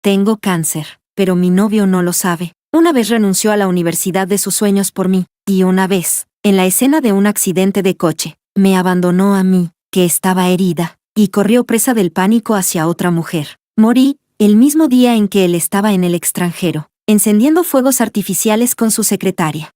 Tengo cáncer, pero mi novio no lo sabe. Una vez renunció a la universidad de sus sueños por mí, y una vez, en la escena de un accidente de coche, me abandonó a mí, que estaba herida, y corrió presa del pánico hacia otra mujer. Morí, el mismo día en que él estaba en el extranjero, encendiendo fuegos artificiales con su secretaria.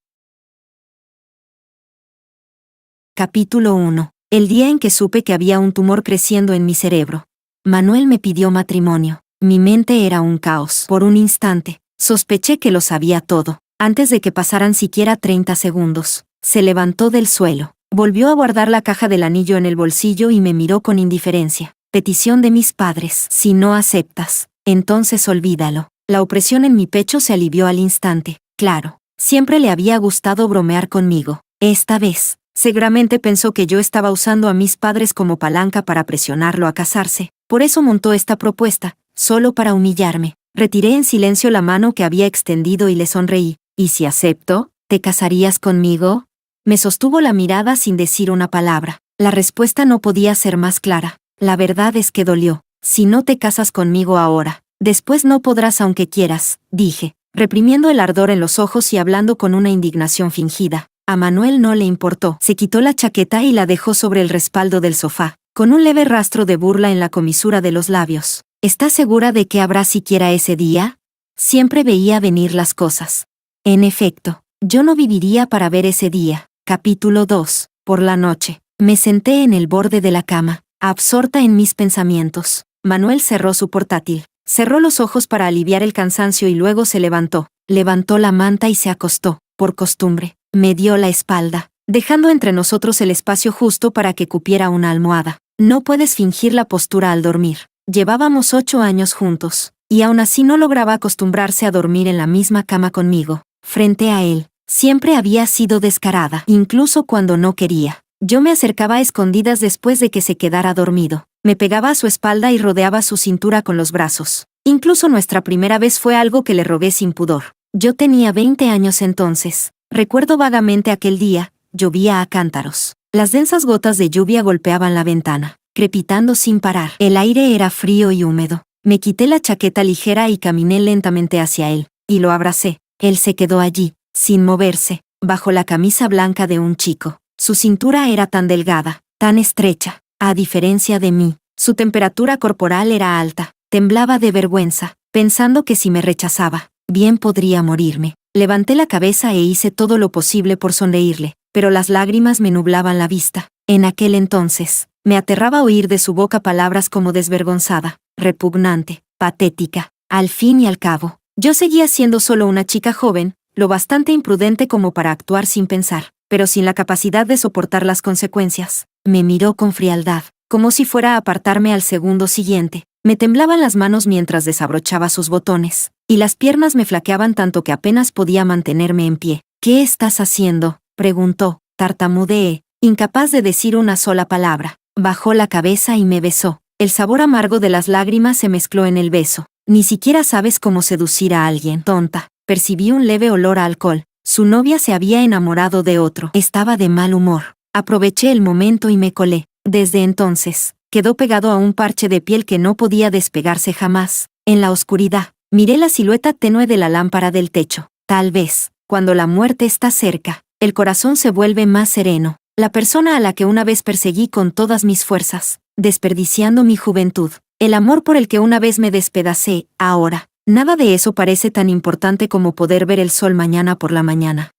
Capítulo 1. El día en que supe que había un tumor creciendo en mi cerebro. Manuel me pidió matrimonio. Mi mente era un caos. Por un instante, sospeché que lo sabía todo. Antes de que pasaran siquiera 30 segundos, se levantó del suelo, volvió a guardar la caja del anillo en el bolsillo y me miró con indiferencia. Petición de mis padres. Si no aceptas, entonces olvídalo. La opresión en mi pecho se alivió al instante. Claro, siempre le había gustado bromear conmigo. Esta vez, seguramente pensó que yo estaba usando a mis padres como palanca para presionarlo a casarse. Por eso montó esta propuesta, solo para humillarme. Retiré en silencio la mano que había extendido y le sonreí. ¿Y si acepto, te casarías conmigo? Me sostuvo la mirada sin decir una palabra. La respuesta no podía ser más clara. La verdad es que dolió. Si no te casas conmigo ahora, después no podrás aunque quieras, dije, reprimiendo el ardor en los ojos y hablando con una indignación fingida. A Manuel no le importó. Se quitó la chaqueta y la dejó sobre el respaldo del sofá, con un leve rastro de burla en la comisura de los labios. ¿Estás segura de que habrá siquiera ese día? Siempre veía venir las cosas. En efecto, yo no viviría para ver ese día. Capítulo 2. Por la noche, me senté en el borde de la cama, absorta en mis pensamientos. Manuel cerró su portátil, cerró los ojos para aliviar el cansancio y luego se levantó. Levantó la manta y se acostó. Por costumbre, me dio la espalda, dejando entre nosotros el espacio justo para que cupiera una almohada. No puedes fingir la postura al dormir. Llevábamos 8 años juntos, y aún así no lograba acostumbrarse a dormir en la misma cama conmigo. Frente a él, siempre había sido descarada, incluso cuando no quería. Yo me acercaba a escondidas después de que se quedara dormido. Me pegaba a su espalda y rodeaba su cintura con los brazos. Incluso nuestra primera vez fue algo que le rogué sin pudor. Yo tenía 20 años entonces. Recuerdo vagamente aquel día, llovía a cántaros. Las densas gotas de lluvia golpeaban la ventana, crepitando sin parar. El aire era frío y húmedo. Me quité la chaqueta ligera y caminé lentamente hacia él, y lo abracé. Él se quedó allí, sin moverse, bajo la camisa blanca de un chico. Su cintura era tan delgada, tan estrecha. A diferencia de mí, su temperatura corporal era alta. Temblaba de vergüenza, pensando que si me rechazaba, bien podría morirme. Levanté la cabeza e hice todo lo posible por sonreírle, pero las lágrimas me nublaban la vista. En aquel entonces, me aterraba oír de su boca palabras como desvergonzada, repugnante, patética. Al fin y al cabo, yo seguía siendo solo una chica joven, lo bastante imprudente como para actuar sin pensar, pero sin la capacidad de soportar las consecuencias. Me miró con frialdad, como si fuera a apartarme al segundo siguiente. Me temblaban las manos mientras desabrochaba sus botones, y las piernas me flaqueaban tanto que apenas podía mantenerme en pie. ¿Qué estás haciendo?, preguntó. Tartamudeé, incapaz de decir una sola palabra. Bajó la cabeza y me besó. El sabor amargo de las lágrimas se mezcló en el beso. Ni siquiera sabes cómo seducir a alguien, tonta. Percibí un leve olor a alcohol. Su novia se había enamorado de otro. Estaba de mal humor. Aproveché el momento y me colé. Desde entonces, quedó pegado a un parche de piel que no podía despegarse jamás. En la oscuridad, miré la silueta tenue de la lámpara del techo. Tal vez, cuando la muerte está cerca, el corazón se vuelve más sereno. La persona a la que una vez perseguí con todas mis fuerzas, desperdiciando mi juventud, el amor por el que una vez me despedacé, ahora, nada de eso parece tan importante como poder ver el sol mañana por la mañana.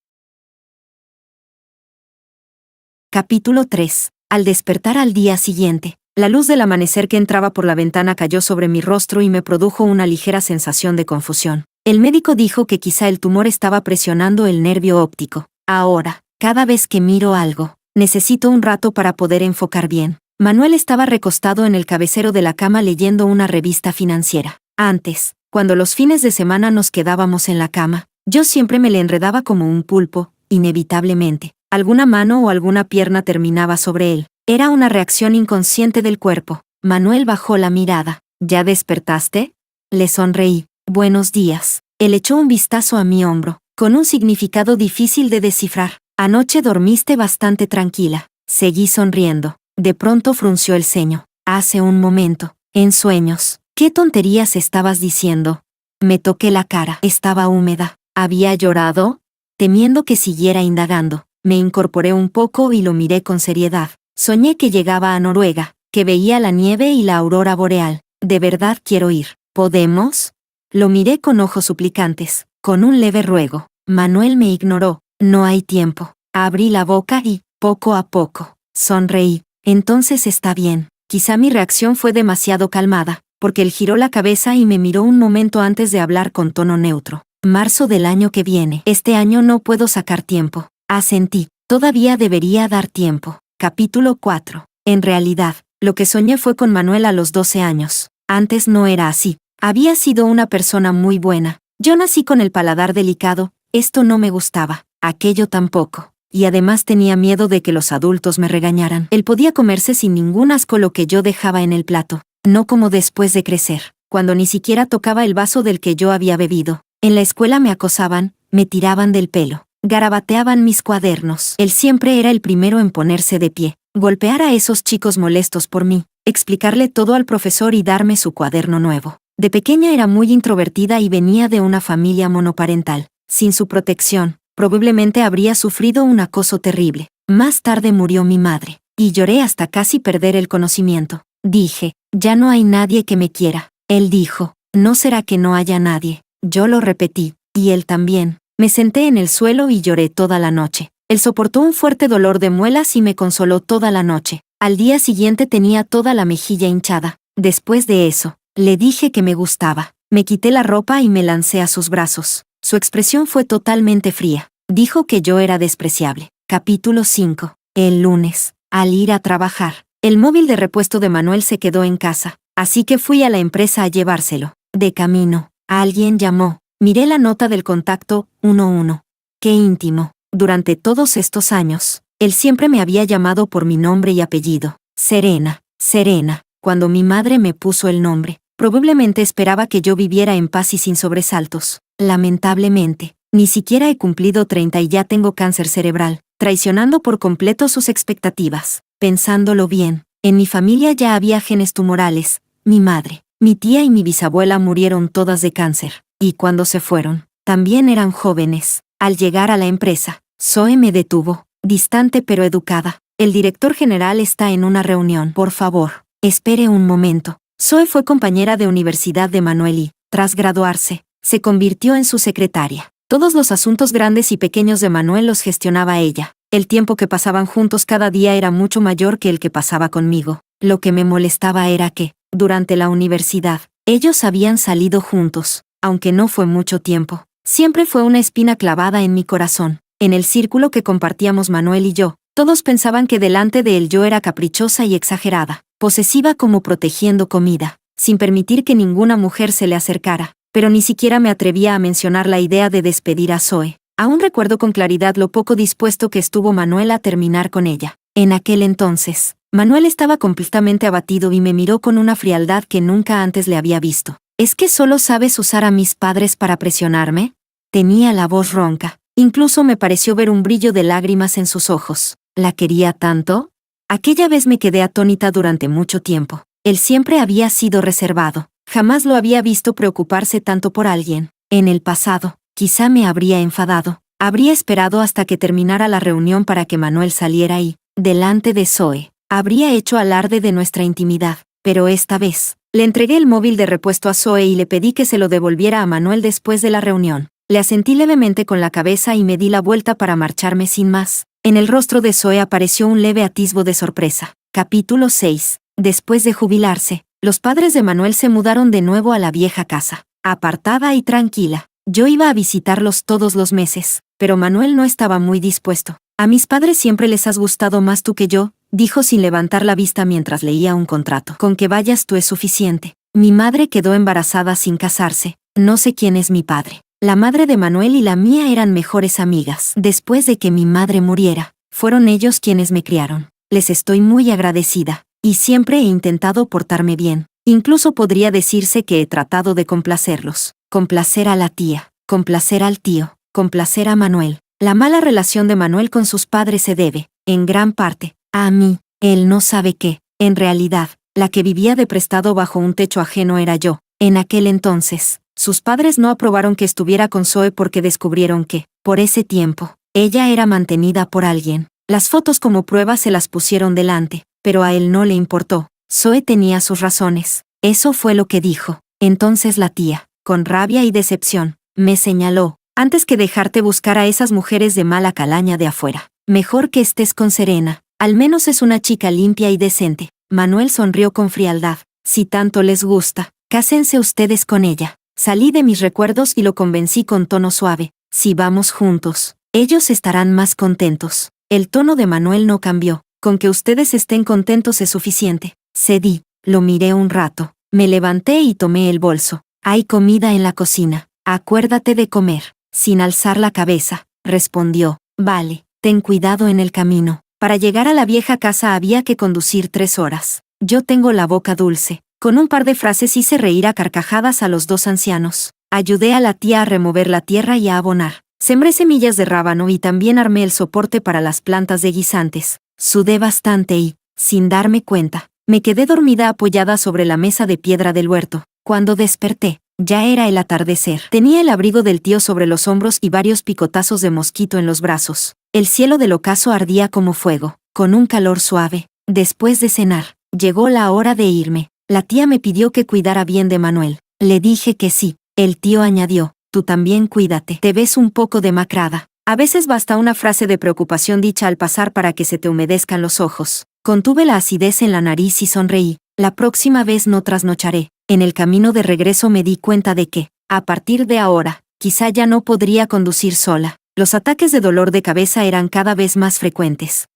Capítulo 3. Al despertar al día siguiente, la luz del amanecer que entraba por la ventana cayó sobre mi rostro y me produjo una ligera sensación de confusión. El médico dijo que quizá el tumor estaba presionando el nervio óptico. Ahora, cada vez que miro algo, necesito un rato para poder enfocar bien. Manuel estaba recostado en el cabecero de la cama leyendo una revista financiera. Antes, cuando los fines de semana nos quedábamos en la cama, yo siempre me le enredaba como un pulpo, inevitablemente. Alguna mano o alguna pierna terminaba sobre él. Era una reacción inconsciente del cuerpo. Manuel bajó la mirada. ¿Ya despertaste?, le sonreí. Buenos días. Él echó un vistazo a mi hombro, con un significado difícil de descifrar. Anoche dormiste bastante tranquila. Seguí sonriendo. De pronto frunció el ceño. Hace un momento, en sueños, ¿Qué tonterías estabas diciendo? Me toqué la cara. Estaba húmeda. ¿Había llorado? Temiendo que siguiera indagando, me incorporé un poco y lo miré con seriedad. Soñé que llegaba a Noruega, que veía la nieve y la aurora boreal. De verdad quiero ir. ¿Podemos? Lo miré con ojos suplicantes, con un leve ruego. Manuel me ignoró. No hay tiempo. Abrí la boca y, poco a poco, sonreí. Entonces está bien. Quizá mi reacción fue demasiado calmada, porque él giró la cabeza y me miró un momento antes de hablar con tono neutro. Marzo del año que viene. Este año no puedo sacar tiempo. Asentí. Todavía debería dar tiempo. Capítulo 4. En realidad, lo que soñé fue con Manuel a los 12 años. Antes no era así. Había sido una persona muy buena. Yo nací con el paladar delicado. Esto no me gustaba. Aquello tampoco. Y además tenía miedo de que los adultos me regañaran. Él podía comerse sin ningún asco lo que yo dejaba en el plato. No como después de crecer, cuando ni siquiera tocaba el vaso del que yo había bebido. En la escuela me acosaban, me tiraban del pelo, garabateaban mis cuadernos. Él siempre era el primero en ponerse de pie, golpear a esos chicos molestos por mí, explicarle todo al profesor y darme su cuaderno nuevo. De pequeña era muy introvertida y venía de una familia monoparental. Sin su protección, probablemente habría sufrido un acoso terrible. Más tarde murió mi madre, y lloré hasta casi perder el conocimiento. Dije, ya no hay nadie que me quiera. Él dijo, no será que no haya nadie. Yo lo repetí, y él también. Me senté en el suelo y lloré toda la noche. Él soportó un fuerte dolor de muelas y me consoló toda la noche. Al día siguiente tenía toda la mejilla hinchada. Después de eso, le dije que me gustaba. Me quité la ropa y me lancé a sus brazos. Su expresión fue totalmente fría. Dijo que yo era despreciable. Capítulo 5. El lunes, al ir a trabajar, el móvil de repuesto de Manuel se quedó en casa, así que fui a la empresa a llevárselo. De camino, alguien llamó. Miré la nota del contacto, 11. Qué íntimo. Durante todos estos años, él siempre me había llamado por mi nombre y apellido. Serena, Serena. Cuando mi madre me puso el nombre, probablemente esperaba que yo viviera en paz y sin sobresaltos. Lamentablemente, ni siquiera he cumplido 30 y ya tengo cáncer cerebral, traicionando por completo sus expectativas. Pensándolo bien, en mi familia ya había genes tumorales. Mi madre, mi tía y mi bisabuela murieron todas de cáncer. Y cuando se fueron, también eran jóvenes. Al llegar a la empresa, Zoe me detuvo, distante pero educada. El director general está en una reunión. Por favor, espere un momento. Zoe fue compañera de universidad de Manuel y, tras graduarse, se convirtió en su secretaria. Todos los asuntos grandes y pequeños de Manuel los gestionaba ella. El tiempo que pasaban juntos cada día era mucho mayor que el que pasaba conmigo. Lo que me molestaba era que, durante la universidad, ellos habían salido juntos, aunque no fue mucho tiempo. Siempre fue una espina clavada en mi corazón. En el círculo que compartíamos Manuel y yo, todos pensaban que delante de él yo era caprichosa y exagerada, posesiva como protegiendo comida, sin permitir que ninguna mujer se le acercara, pero ni siquiera me atrevía a mencionar la idea de despedir a Zoe. Aún recuerdo con claridad lo poco dispuesto que estuvo Manuel a terminar con ella. En aquel entonces, Manuel estaba completamente abatido y me miró con una frialdad que nunca antes le había visto. ¿Es que solo sabes usar a mis padres para presionarme? Tenía la voz ronca. Incluso me pareció ver un brillo de lágrimas en sus ojos. ¿La quería tanto? Aquella vez me quedé atónita durante mucho tiempo. Él siempre había sido reservado. Jamás lo había visto preocuparse tanto por alguien. En el pasado, quizá me habría enfadado. Habría esperado hasta que terminara la reunión para que Manuel saliera y, delante de Zoe, habría hecho alarde de nuestra intimidad. Pero esta vez, le entregué el móvil de repuesto a Zoe y le pedí que se lo devolviera a Manuel después de la reunión. Le asentí levemente con la cabeza y me di la vuelta para marcharme sin más. En el rostro de Zoe apareció un leve atisbo de sorpresa. Capítulo 6. Después de jubilarse, los padres de Manuel se mudaron de nuevo a la vieja casa, apartada y tranquila. Yo iba a visitarlos todos los meses, pero Manuel no estaba muy dispuesto. A mis padres siempre les has gustado más tú que yo, dijo sin levantar la vista mientras leía un contrato. Con que vayas tú es suficiente. Mi madre quedó embarazada sin casarse. No sé quién es mi padre. La madre de Manuel y la mía eran mejores amigas. Después de que mi madre muriera, fueron ellos quienes me criaron. Les estoy muy agradecida, y siempre he intentado portarme bien. Incluso podría decirse que he tratado de complacerlos. Complacer a la tía, complacer al tío, complacer a Manuel. La mala relación de Manuel con sus padres se debe, en gran parte, a mí. Él no sabe que, en realidad, La que vivía de prestado bajo un techo ajeno era yo. En aquel entonces, sus padres no aprobaron que estuviera con Zoe porque descubrieron que, por ese tiempo, ella era mantenida por alguien. Las fotos como prueba se las pusieron delante, pero a él no le importó. Zoe tenía sus razones. Eso fue lo que dijo. Entonces la tía, con rabia y decepción, me señaló: antes que dejarte buscar a esas mujeres de mala calaña de afuera, mejor que estés con Serena. Al menos es una chica limpia y decente. Manuel sonrió con frialdad. Si tanto les gusta, cásense ustedes con ella. Salí de mis recuerdos y lo convencí con tono suave. Si vamos juntos, ellos estarán más contentos. El tono de Manuel no cambió. Con que ustedes estén contentos es suficiente. Cedí, lo miré un rato. Me levanté y tomé el bolso. Hay comida en la cocina. Acuérdate de comer. Sin alzar la cabeza, respondió: vale, ten cuidado en el camino. Para llegar a la vieja casa había que conducir 3 horas. Yo tengo la boca dulce. Con un par de frases hice reír a carcajadas a los 2 ancianos. Ayudé a la tía a remover la tierra y a abonar. Sembré semillas de rábano y también armé el soporte para las plantas de guisantes. Sudé bastante y, sin darme cuenta, me quedé dormida apoyada sobre la mesa de piedra del huerto. Cuando desperté, ya era el atardecer. Tenía el abrigo del tío sobre los hombros y varios picotazos de mosquito en los brazos. El cielo del ocaso ardía como fuego, con un calor suave. Después de cenar, llegó la hora de irme. La tía me pidió que cuidara bien de Manuel. Le dije que sí. El tío añadió: tú también cuídate. Te ves un poco demacrada. A veces basta una frase de preocupación dicha al pasar para que se te humedezcan los ojos. Contuve la acidez en la nariz y sonreí. La próxima vez no trasnocharé. En el camino de regreso me di cuenta de que, a partir de ahora, quizá ya no podría conducir sola. Los ataques de dolor de cabeza eran cada vez más frecuentes.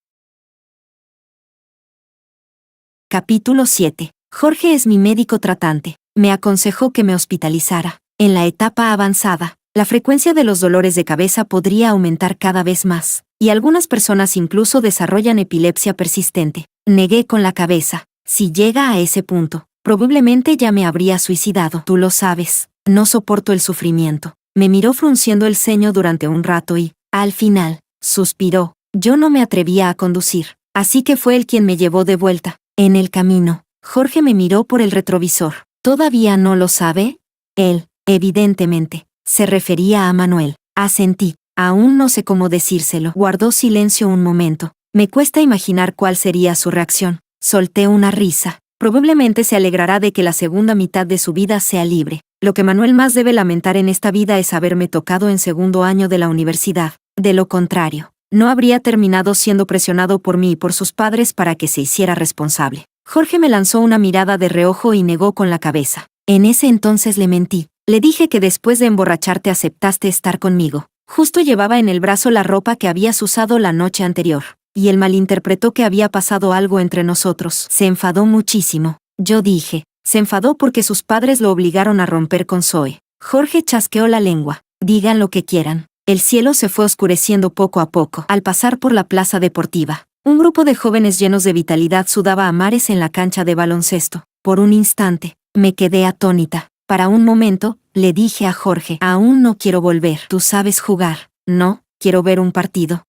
Capítulo 7. Jorge es mi médico tratante. Me aconsejó que me hospitalizara. En la etapa avanzada, la frecuencia de los dolores de cabeza podría aumentar cada vez más, y algunas personas incluso desarrollan epilepsia persistente. Negué con la cabeza. Si llega a ese punto, probablemente ya me habría suicidado. Tú lo sabes. No soporto el sufrimiento. Me miró frunciendo el ceño durante un rato y, al final, suspiró. Yo no me atrevía a conducir, así que fue él quien me llevó de vuelta. En el camino, Jorge me miró por el retrovisor. ¿Todavía no lo sabe? Él, evidentemente, se refería a Manuel. Asentí. Aún no sé cómo decírselo. Guardó silencio un momento. Me cuesta imaginar cuál sería su reacción. Solté una risa. Probablemente se alegrará de que la segunda mitad de su vida sea libre. Lo que Manuel más debe lamentar en esta vida es haberme tocado en segundo año de la universidad. De lo contrario, no habría terminado siendo presionado por mí y por sus padres para que se hiciera responsable. Jorge me lanzó una mirada de reojo y negó con la cabeza. En ese entonces le mentí. Le dije que después de emborracharte aceptaste estar conmigo. Justo llevaba en el brazo la ropa que habías usado la noche anterior, y él malinterpretó que había pasado algo entre nosotros. Se enfadó muchísimo. Yo dije: se enfadó porque sus padres lo obligaron a romper con Zoe. Jorge chasqueó la lengua. Digan lo que quieran. El cielo se fue oscureciendo poco a poco. Al pasar por la plaza deportiva, un grupo de jóvenes llenos de vitalidad sudaba a mares en la cancha de baloncesto. Por un instante, me quedé atónita. Para un momento, le dije a Jorge: aún no quiero volver. Tú sabes jugar. No, quiero ver un partido.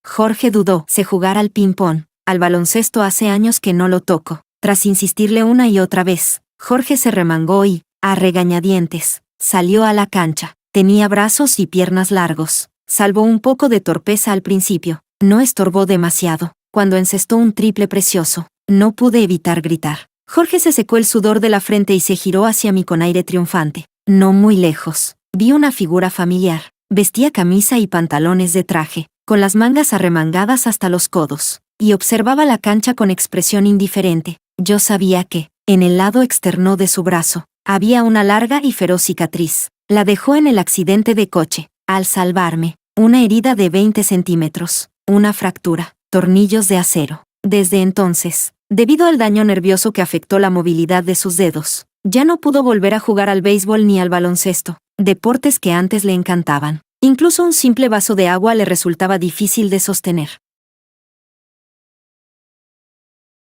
Jorge dudó. Sé jugar al ping-pong. Al baloncesto hace años que no lo toco. Tras insistirle una y otra vez, Jorge se remangó y, a regañadientes, salió a la cancha. Tenía brazos y piernas largos. Salvo un poco de torpeza al principio, no estorbó demasiado. Cuando encestó un triple precioso, no pude evitar gritar. Jorge se secó el sudor de la frente y se giró hacia mí con aire triunfante. No muy lejos, vi una figura familiar. Vestía camisa y pantalones de traje, con las mangas arremangadas hasta los codos, y observaba la cancha con expresión indiferente. Yo sabía que, en el lado externo de su brazo, había una larga y feroz cicatriz. La dejó en el accidente de coche, al salvarme. Una herida de 20 centímetros, una fractura, tornillos de acero. Desde entonces, debido al daño nervioso que afectó la movilidad de sus dedos, ya no pudo volver a jugar al béisbol ni al baloncesto, deportes que antes le encantaban. Incluso un simple vaso de agua le resultaba difícil de sostener.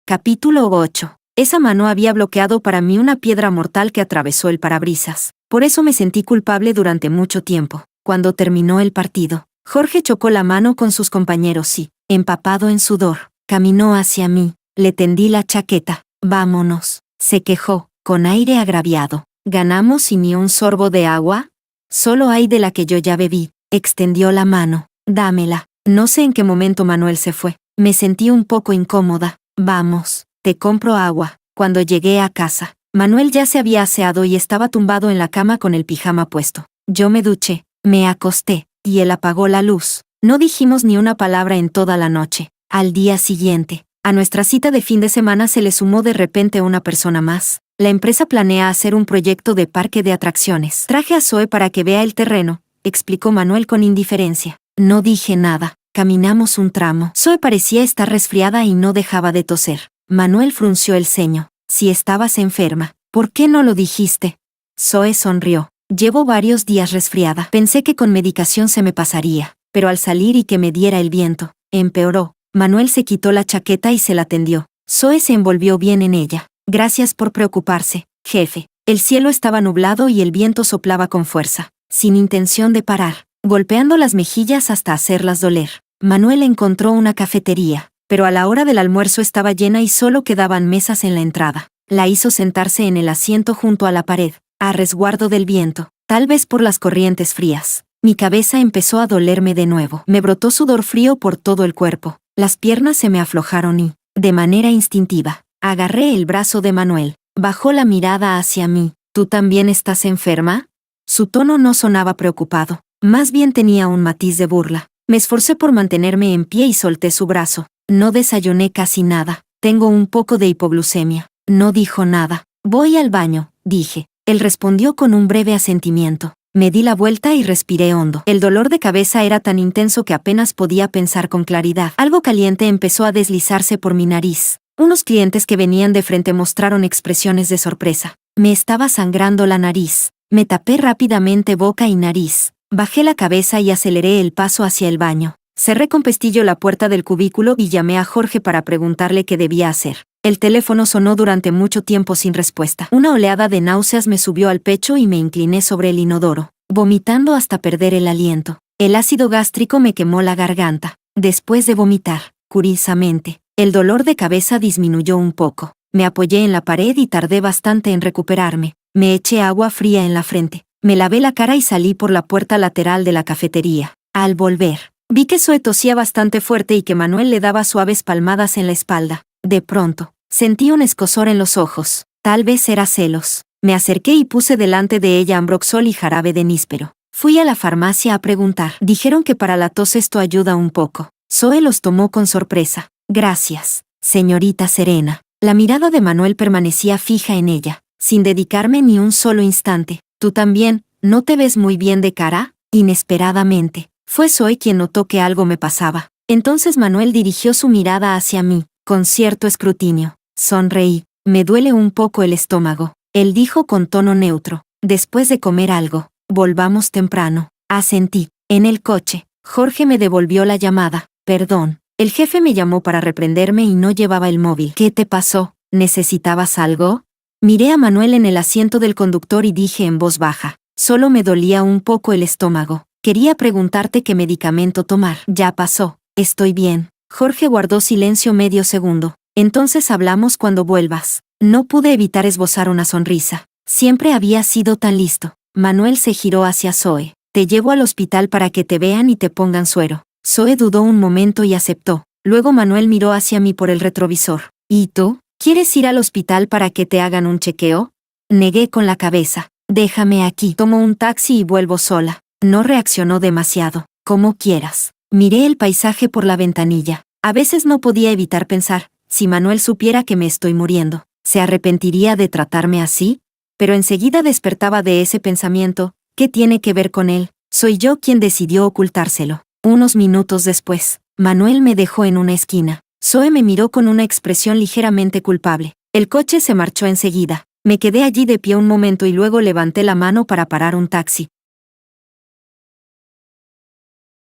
Capítulo 8. Esa mano había bloqueado para mí una piedra mortal que atravesó el parabrisas. Por eso me sentí culpable durante mucho tiempo. Cuando terminó el partido, Jorge chocó la mano con sus compañeros y, empapado en sudor, caminó hacia mí. Le tendí la chaqueta. Vámonos, se quejó, con aire agraviado. ¿Ganamos y ni un sorbo de agua? Solo hay de la que yo ya bebí. Extendió la mano. Dámela. No sé en qué momento Manuel se fue. Me sentí un poco incómoda. Vamos, te compro agua. Cuando llegué a casa, Manuel ya se había aseado y estaba tumbado en la cama con el pijama puesto. Yo me duché, me acosté, y él apagó la luz. No dijimos ni una palabra en toda la noche. Al día siguiente, a nuestra cita de fin de semana se le sumó de repente una persona más. La empresa planea hacer un proyecto de parque de atracciones. Traje a Zoe para que vea el terreno, explicó Manuel con indiferencia. No dije nada. Caminamos un tramo. Zoe parecía estar resfriada y no dejaba de toser. Manuel frunció el ceño. Si estabas enferma, ¿por qué no lo dijiste? Zoe sonrió. Llevo varios días resfriada. Pensé que con medicación se me pasaría, pero al salir y que me diera el viento, empeoró. Manuel se quitó la chaqueta y se la tendió. Zoe se envolvió bien en ella. Gracias por preocuparse, jefe. El cielo estaba nublado y el viento soplaba con fuerza, sin intención de parar, golpeando las mejillas hasta hacerlas doler. Manuel encontró una cafetería, pero a la hora del almuerzo estaba llena y solo quedaban mesas en la entrada. La hizo sentarse en el asiento junto a la pared, a resguardo del viento, tal vez por las corrientes frías. Mi cabeza empezó a dolerme de nuevo. Me brotó sudor frío por todo el cuerpo. Las piernas se me aflojaron y, de manera instintiva, agarré el brazo de Manuel. Bajó la mirada hacia mí. ¿Tú también estás enferma? Su tono no sonaba preocupado, más bien tenía un matiz de burla. Me esforcé por mantenerme en pie y solté su brazo. No desayuné casi nada. Tengo un poco de hipoglucemia. No dijo nada. Voy al baño, dije. Él respondió con un breve asentimiento. Me di la vuelta y respiré hondo. El dolor de cabeza era tan intenso que apenas podía pensar con claridad. Algo caliente empezó a deslizarse por mi nariz. Unos clientes que venían de frente mostraron expresiones de sorpresa. Me estaba sangrando la nariz. Me tapé rápidamente boca y nariz. Bajé la cabeza y aceleré el paso hacia el baño. Cerré con pestillo la puerta del cubículo y llamé a Jorge para preguntarle qué debía hacer. El teléfono sonó durante mucho tiempo sin respuesta. Una oleada de náuseas me subió al pecho y me incliné sobre el inodoro, vomitando hasta perder el aliento. El ácido gástrico me quemó la garganta. Después de vomitar, curiosamente, el dolor de cabeza disminuyó un poco. Me apoyé en la pared y tardé bastante en recuperarme. Me eché agua fría en la frente. Me lavé la cara y salí por la puerta lateral de la cafetería. Al volver, vi que Zoe tosía bastante fuerte y que Manuel le daba suaves palmadas en la espalda. De pronto, sentí un escozor en los ojos. Tal vez era celos. Me acerqué y puse delante de ella Ambroxol y jarabe de níspero. Fui a la farmacia a preguntar. Dijeron que para la tos esto ayuda un poco. Zoe los tomó con sorpresa. Gracias, señorita Serena. La mirada de Manuel permanecía fija en ella, sin dedicarme ni un solo instante. ¿Tú también, no te ves muy bien de cara? Inesperadamente, fue Zoe quien notó que algo me pasaba. Entonces Manuel dirigió su mirada hacia mí, con cierto escrutinio. Sonreí. Me duele un poco el estómago. Él dijo con tono neutro. Después de comer algo, volvamos temprano. Asentí. En el coche, Jorge me devolvió la llamada. Perdón. El jefe me llamó para reprenderme y no llevaba el móvil. ¿Qué te pasó? ¿Necesitabas algo? Miré a Manuel en el asiento del conductor y dije en voz baja. Solo me dolía un poco el estómago. Quería preguntarte qué medicamento tomar. Ya pasó. Estoy bien. Jorge guardó silencio medio segundo. Entonces hablamos cuando vuelvas. No pude evitar esbozar una sonrisa. Siempre había sido tan listo. Manuel se giró hacia Zoe. Te llevo al hospital para que te vean y te pongan suero. Zoe dudó un momento y aceptó. Luego Manuel miró hacia mí por el retrovisor. ¿Y tú? ¿Quieres ir al hospital para que te hagan un chequeo? Negué con la cabeza. Déjame aquí. Tomo un taxi y vuelvo sola. No reaccionó demasiado. Como quieras. Miré el paisaje por la ventanilla. A veces no podía evitar pensar, si Manuel supiera que me estoy muriendo, ¿se arrepentiría de tratarme así? Pero enseguida despertaba de ese pensamiento. ¿Qué tiene que ver con él? Soy yo quien decidió ocultárselo. Unos minutos después, Manuel me dejó en una esquina. Zoe me miró con una expresión ligeramente culpable. El coche se marchó enseguida. Me quedé allí de pie un momento y luego levanté la mano para parar un taxi.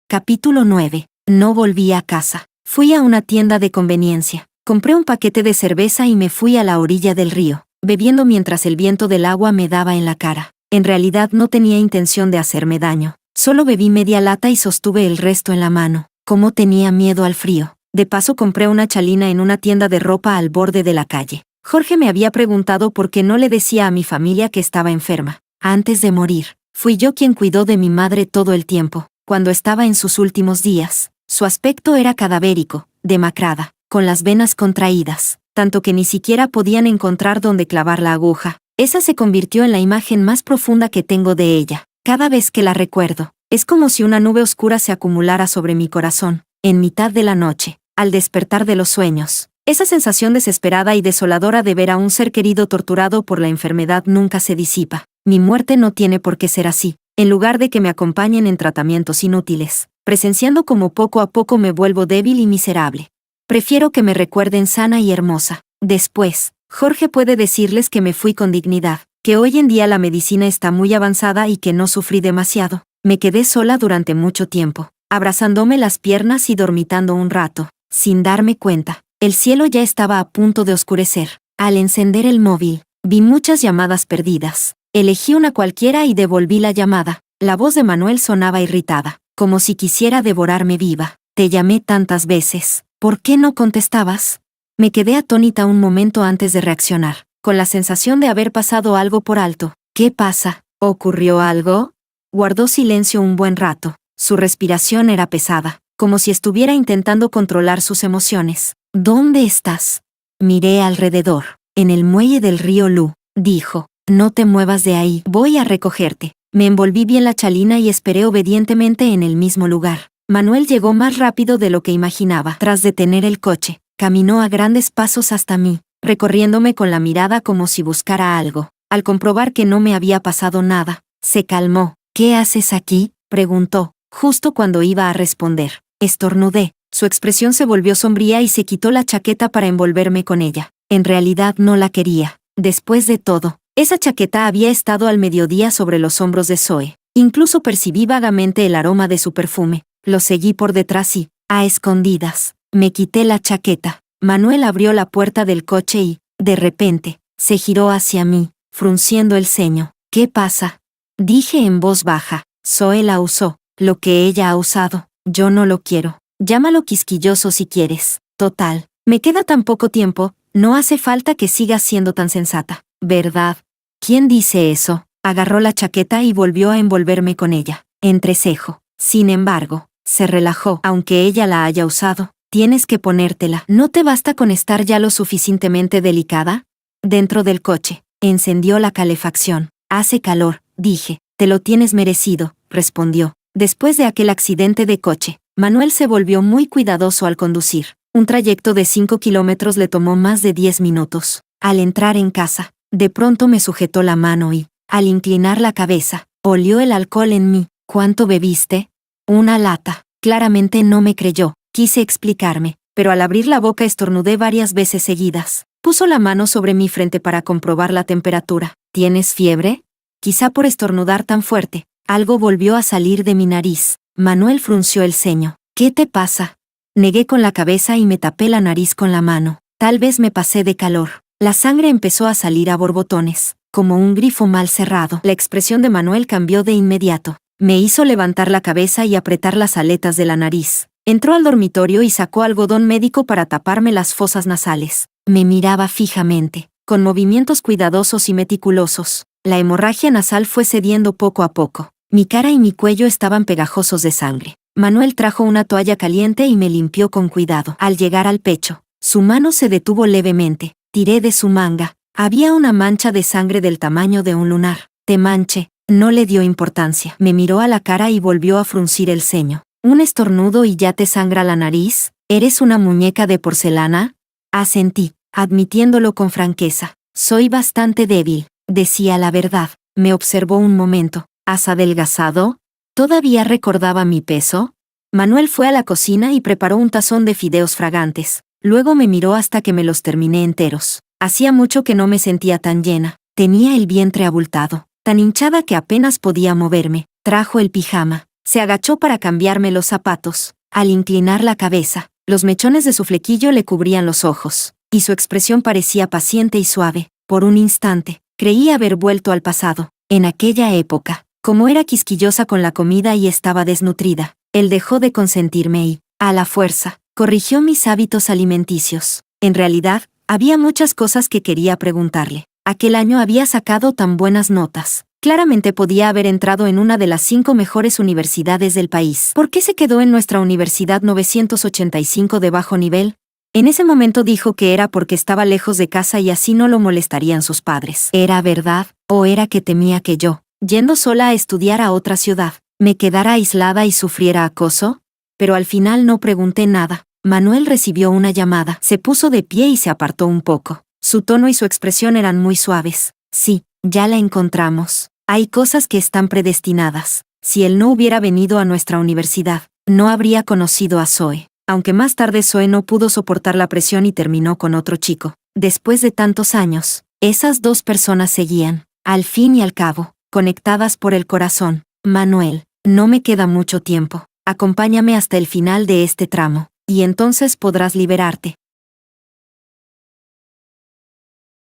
Capítulo 9. No volví a casa. Fui a una tienda de conveniencia. Compré un paquete de cerveza y me fui a la orilla del río, bebiendo mientras el viento del agua me daba en la cara. En realidad no tenía intención de hacerme daño. Solo bebí media lata y sostuve el resto en la mano. Como tenía miedo al frío. De paso compré una chalina en una tienda de ropa al borde de la calle. Jorge me había preguntado por qué no le decía a mi familia que estaba enferma. Antes de morir, fui yo quien cuidó de mi madre todo el tiempo. Cuando estaba en sus últimos días, su aspecto era cadavérico, demacrada, con las venas contraídas, tanto que ni siquiera podían encontrar dónde clavar la aguja. Esa se convirtió en la imagen más profunda que tengo de ella. Cada vez que la recuerdo, es como si una nube oscura se acumulara sobre mi corazón, en mitad de la noche, al despertar de los sueños. Esa sensación desesperada y desoladora de ver a un ser querido torturado por la enfermedad nunca se disipa. Mi muerte no tiene por qué ser así. En lugar de que me acompañen en tratamientos inútiles, presenciando como poco a poco me vuelvo débil y miserable. Prefiero que me recuerden sana y hermosa. Después, Jorge puede decirles que me fui con dignidad, que hoy en día la medicina está muy avanzada y que no sufrí demasiado. Me quedé sola durante mucho tiempo, abrazándome las piernas y dormitando un rato, sin darme cuenta. El cielo ya estaba a punto de oscurecer. Al encender el móvil, vi muchas llamadas perdidas. Elegí una cualquiera y devolví la llamada. La voz de Manuel sonaba irritada, como si quisiera devorarme viva. Te llamé tantas veces. ¿Por qué no contestabas? Me quedé atónita un momento antes de reaccionar, con la sensación de haber pasado algo por alto. ¿Qué pasa? ¿Ocurrió algo? Guardó silencio un buen rato. Su respiración era pesada, como si estuviera intentando controlar sus emociones. ¿Dónde estás? Miré alrededor. En el muelle del río Lu, dijo. No te muevas de ahí, voy a recogerte. Me envolví bien la chalina y esperé obedientemente en el mismo lugar. Manuel llegó más rápido de lo que imaginaba. Tras detener el coche, caminó a grandes pasos hasta mí, recorriéndome con la mirada como si buscara algo. Al comprobar que no me había pasado nada, se calmó. ¿Qué haces aquí?, preguntó, justo cuando iba a responder. Estornudé. Su expresión se volvió sombría y se quitó la chaqueta para envolverme con ella. En realidad no la quería. Después de todo, esa chaqueta había estado al mediodía sobre los hombros de Zoe. Incluso percibí vagamente el aroma de su perfume. Lo seguí por detrás y, a escondidas, me quité la chaqueta. Manuel abrió la puerta del coche y, de repente, se giró hacia mí, frunciendo el ceño. ¿Qué pasa?, dije en voz baja. Zoe la usó. Lo que ella ha usado, yo no lo quiero. Llámalo quisquilloso si quieres. Total, me queda tan poco tiempo, no hace falta que sigas siendo tan sensata, ¿verdad? ¿Quién dice eso? Agarró la chaqueta y volvió a envolverme con ella. Entrecejo. Sin embargo, se relajó. Aunque ella la haya usado, tienes que ponértela. ¿No te basta con estar ya lo suficientemente delicada? Dentro del coche, encendió la calefacción. Hace calor, dije. Te lo tienes merecido, respondió. Después de aquel accidente de coche, Manuel se volvió muy cuidadoso al conducir. Un trayecto de 5 kilómetros le tomó más de 10 minutos. Al entrar en casa, de pronto me sujetó la mano y, al inclinar la cabeza, olió el alcohol en mí. ¿Cuánto bebiste? Una lata. Claramente no me creyó. Quise explicarme, pero al abrir la boca estornudé varias veces seguidas. Puso la mano sobre mi frente para comprobar la temperatura. ¿Tienes fiebre? Quizá por estornudar tan fuerte, algo volvió a salir de mi nariz. Manuel frunció el ceño. ¿Qué te pasa? Negué con la cabeza y me tapé la nariz con la mano. Tal vez me pasé de calor. La sangre empezó a salir a borbotones, como un grifo mal cerrado. La expresión de Manuel cambió de inmediato. Me hizo levantar la cabeza y apretar las aletas de la nariz. Entró al dormitorio y sacó algodón médico para taparme las fosas nasales. Me miraba fijamente, con movimientos cuidadosos y meticulosos. La hemorragia nasal fue cediendo poco a poco. Mi cara y mi cuello estaban pegajosos de sangre. Manuel trajo una toalla caliente y me limpió con cuidado. Al llegar al pecho, su mano se detuvo levemente. Tiré de su manga. Había una mancha de sangre del tamaño de un lunar. Te manché. No le dio importancia. Me miró a la cara y volvió a fruncir el ceño. ¿Un estornudo y ya te sangra la nariz? ¿Eres una muñeca de porcelana? Asentí, admitiéndolo con franqueza. Soy bastante débil. Decía la verdad. Me observó un momento. ¿Has adelgazado? ¿Todavía recordaba mi peso? Manuel fue a la cocina y preparó un tazón de fideos fragantes. Luego me miró hasta que me los terminé enteros. Hacía mucho que no me sentía tan llena. Tenía el vientre abultado, tan hinchada que apenas podía moverme. Trajo el pijama. Se agachó para cambiarme los zapatos. Al inclinar la cabeza, los mechones de su flequillo le cubrían los ojos, y su expresión parecía paciente y suave. Por un instante, creí haber vuelto al pasado. En aquella época, como era quisquillosa con la comida y estaba desnutrida, él dejó de consentirme y, a la fuerza, corrigió mis hábitos alimenticios. En realidad, Había muchas cosas que quería preguntarle. Aquel año había sacado tan buenas notas. Claramente podía haber entrado en una de las 5 mejores universidades del país. ¿Por qué se quedó en nuestra universidad 985 de bajo nivel? En ese momento dijo que era porque estaba lejos de casa y así no lo molestarían sus padres. ¿Era verdad? ¿O era que temía que yo, yendo sola a estudiar a otra ciudad, me quedara aislada y sufriera acoso? Pero al final no pregunté nada. Manuel recibió una llamada, se puso de pie y se apartó un poco. Su tono y su expresión eran muy suaves. Sí, ya la encontramos. Hay cosas que están predestinadas. Si él no hubiera venido a nuestra universidad, no habría conocido a Zoe. Aunque más tarde Zoe no pudo soportar la presión y terminó con otro chico. Después de tantos años, esas 2 personas seguían, al fin y al cabo, conectadas por el corazón. Manuel, no me queda mucho tiempo. Acompáñame hasta el final de este tramo, y entonces podrás liberarte.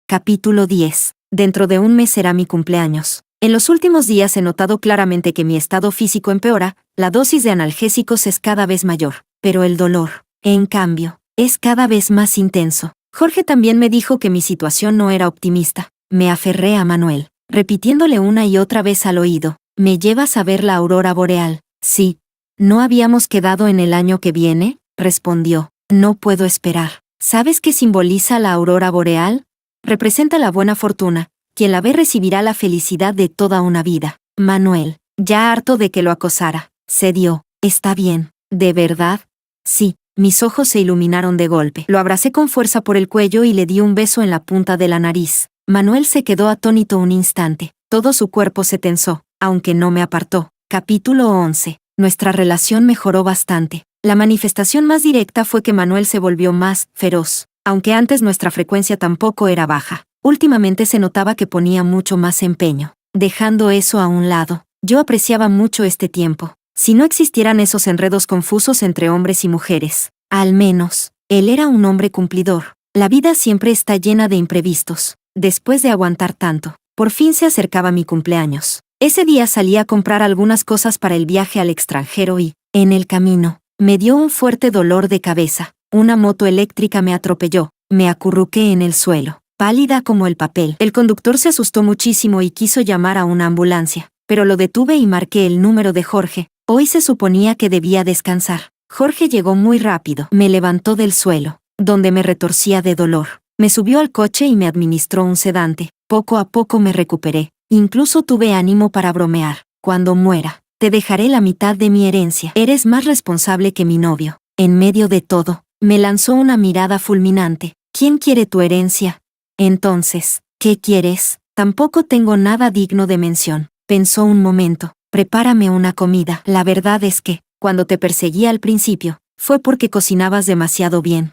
Capítulo 10. Dentro de un mes será mi cumpleaños. En los últimos días he notado claramente que mi estado físico empeora, la dosis de analgésicos es cada vez mayor, pero el dolor, en cambio, es cada vez más intenso. Jorge también me dijo que mi situación no era optimista. Me aferré a Manuel, repitiéndole una y otra vez al oído, ¿me llevas a ver la aurora boreal? Sí. ¿No habíamos quedado en el año que viene? Respondió, no puedo esperar. ¿Sabes qué simboliza la aurora boreal? Representa la buena fortuna. Quien la ve recibirá la felicidad de toda una vida. Manuel, ya harto de que lo acosara, cedió. Está bien. ¿De verdad? Sí. Mis ojos se iluminaron de golpe. Lo abracé con fuerza por el cuello y le di un beso en la punta de la nariz. Manuel se quedó atónito un instante. Todo su cuerpo se tensó, aunque no me apartó. Capítulo 11. Nuestra relación mejoró bastante. La manifestación más directa fue que Manuel se volvió más feroz. Aunque antes nuestra frecuencia tampoco era baja. Últimamente se notaba que ponía mucho más empeño. Dejando eso a un lado, yo apreciaba mucho este tiempo. Si no existieran esos enredos confusos entre hombres y mujeres, al menos, él era un hombre cumplidor. La vida siempre está llena de imprevistos. Después de aguantar tanto, por fin se acercaba mi cumpleaños. Ese día salí a comprar algunas cosas para el viaje al extranjero y, en el camino, me dio un fuerte dolor de cabeza. Una moto eléctrica me atropelló. Me acurruqué en el suelo, pálida como el papel. El conductor se asustó muchísimo y quiso llamar a una ambulancia, pero lo detuve y marqué el número de Jorge. Hoy se suponía que debía descansar. Jorge llegó muy rápido. Me levantó del suelo, donde me retorcía de dolor. Me subió al coche y me administró un sedante. Poco a poco me recuperé. Incluso tuve ánimo para bromear. Cuando muera, te dejaré la mitad de mi herencia. Eres más responsable que mi novio. En medio de todo, me lanzó una mirada fulminante. ¿Quién quiere tu herencia? Entonces, ¿qué quieres? Tampoco tengo nada digno de mención. Pensó un momento. Prepárame una comida. La verdad es que, cuando te perseguí al principio, fue porque cocinabas demasiado bien.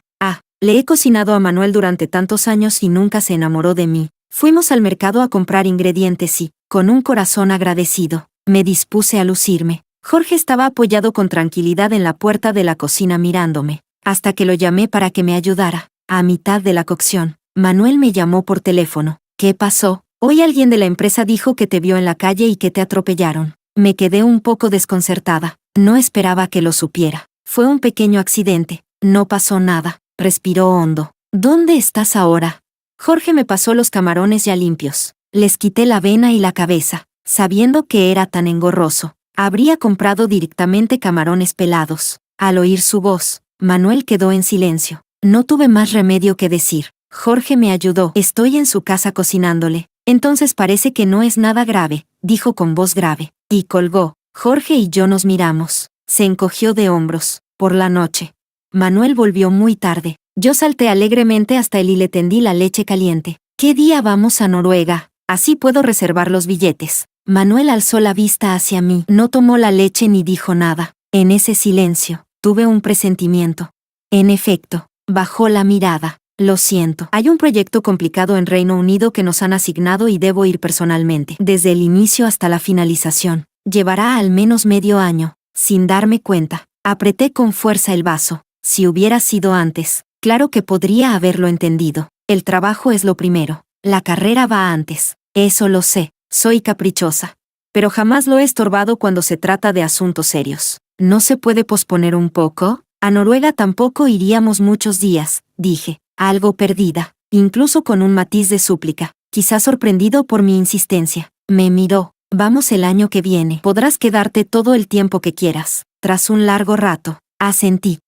Le he cocinado a Manuel durante tantos años y nunca se enamoró de mí. Fuimos al mercado a comprar ingredientes y, con un corazón agradecido, me dispuse a lucirme. Jorge estaba apoyado con tranquilidad en la puerta de la cocina mirándome, hasta que lo llamé para que me ayudara. A mitad de la cocción, Manuel me llamó por teléfono. ¿Qué pasó? Hoy alguien de la empresa dijo que te vio en la calle y que te atropellaron. Me quedé un poco desconcertada. No esperaba que lo supiera. Fue un pequeño accidente. No pasó nada. Respiró hondo. ¿Dónde estás ahora? Jorge me pasó los camarones ya limpios. Les quité la vena y la cabeza, sabiendo que era tan engorroso. Habría comprado directamente camarones pelados. Al oír su voz, Manuel quedó en silencio. No tuve más remedio que decir. Jorge me ayudó. Estoy en su casa cocinándole. Entonces parece que no es nada grave, dijo con voz grave. Y colgó. Jorge y yo nos miramos. Se encogió de hombros. Por la noche, Manuel volvió muy tarde. Yo salté alegremente hasta él y le tendí la leche caliente. ¿Qué día vamos a Noruega? Así puedo reservar los billetes. Manuel alzó la vista hacia mí. No tomó la leche ni dijo nada. En ese silencio, tuve un presentimiento. En efecto, bajó la mirada. Lo siento. Hay un proyecto complicado en Reino Unido que nos han asignado y debo ir personalmente. Desde el inicio hasta la finalización. Llevará al menos medio año. Sin darme cuenta, apreté con fuerza el vaso. Si hubiera sido antes, claro que podría haberlo entendido. El trabajo es lo primero. La carrera va antes. Eso lo sé. Soy caprichosa. Pero jamás lo he estorbado cuando se trata de asuntos serios. ¿No se puede posponer un poco? A Noruega tampoco iríamos muchos días, dije, algo perdida. incluso con un matiz de súplica, quizá sorprendido por mi insistencia. Me miró. Vamos el año que viene. Podrás quedarte todo el tiempo que quieras. Tras un largo rato, asentí.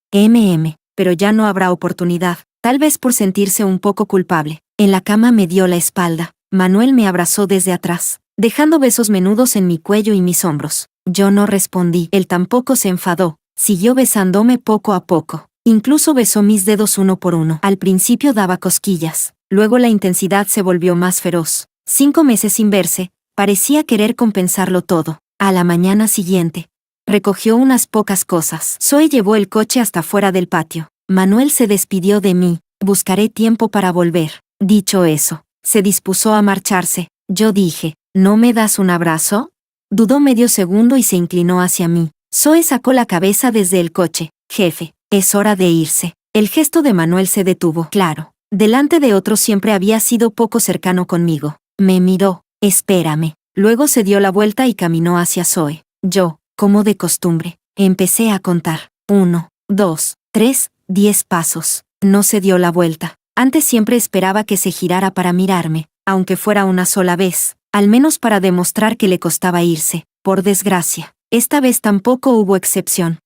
Pero ya no habrá oportunidad, tal vez por sentirse un poco culpable. En la cama me dio la espalda. Manuel me abrazó desde atrás, dejando besos menudos en mi cuello y mis hombros. Yo no respondí. Él tampoco se enfadó. Siguió besándome poco a poco. Incluso besó mis dedos uno por uno. Al principio daba cosquillas. Luego la intensidad se volvió más feroz. 5 meses sin verse, parecía querer compensarlo todo. A la mañana siguiente, recogió unas pocas cosas. Zoe llevó el coche hasta fuera del patio. Manuel se despidió de mí. Buscaré tiempo para volver. Dicho eso, se dispuso a marcharse. Yo dije, ¿no me das un abrazo? Dudó medio segundo y se inclinó hacia mí. Zoe sacó la cabeza desde el coche. Jefe, es hora de irse. El gesto de Manuel se detuvo. Claro, delante de otros siempre había sido poco cercano conmigo. Me miró. Espérame. Luego se dio la vuelta y caminó hacia Zoe. Yo, como de costumbre, empecé a contar. 1, 2, 3, 10 pasos. No se dio la vuelta. Antes siempre esperaba que se girara para mirarme, aunque fuera una sola vez, al menos para demostrar que le costaba irse. Por desgracia, esta vez tampoco hubo excepción.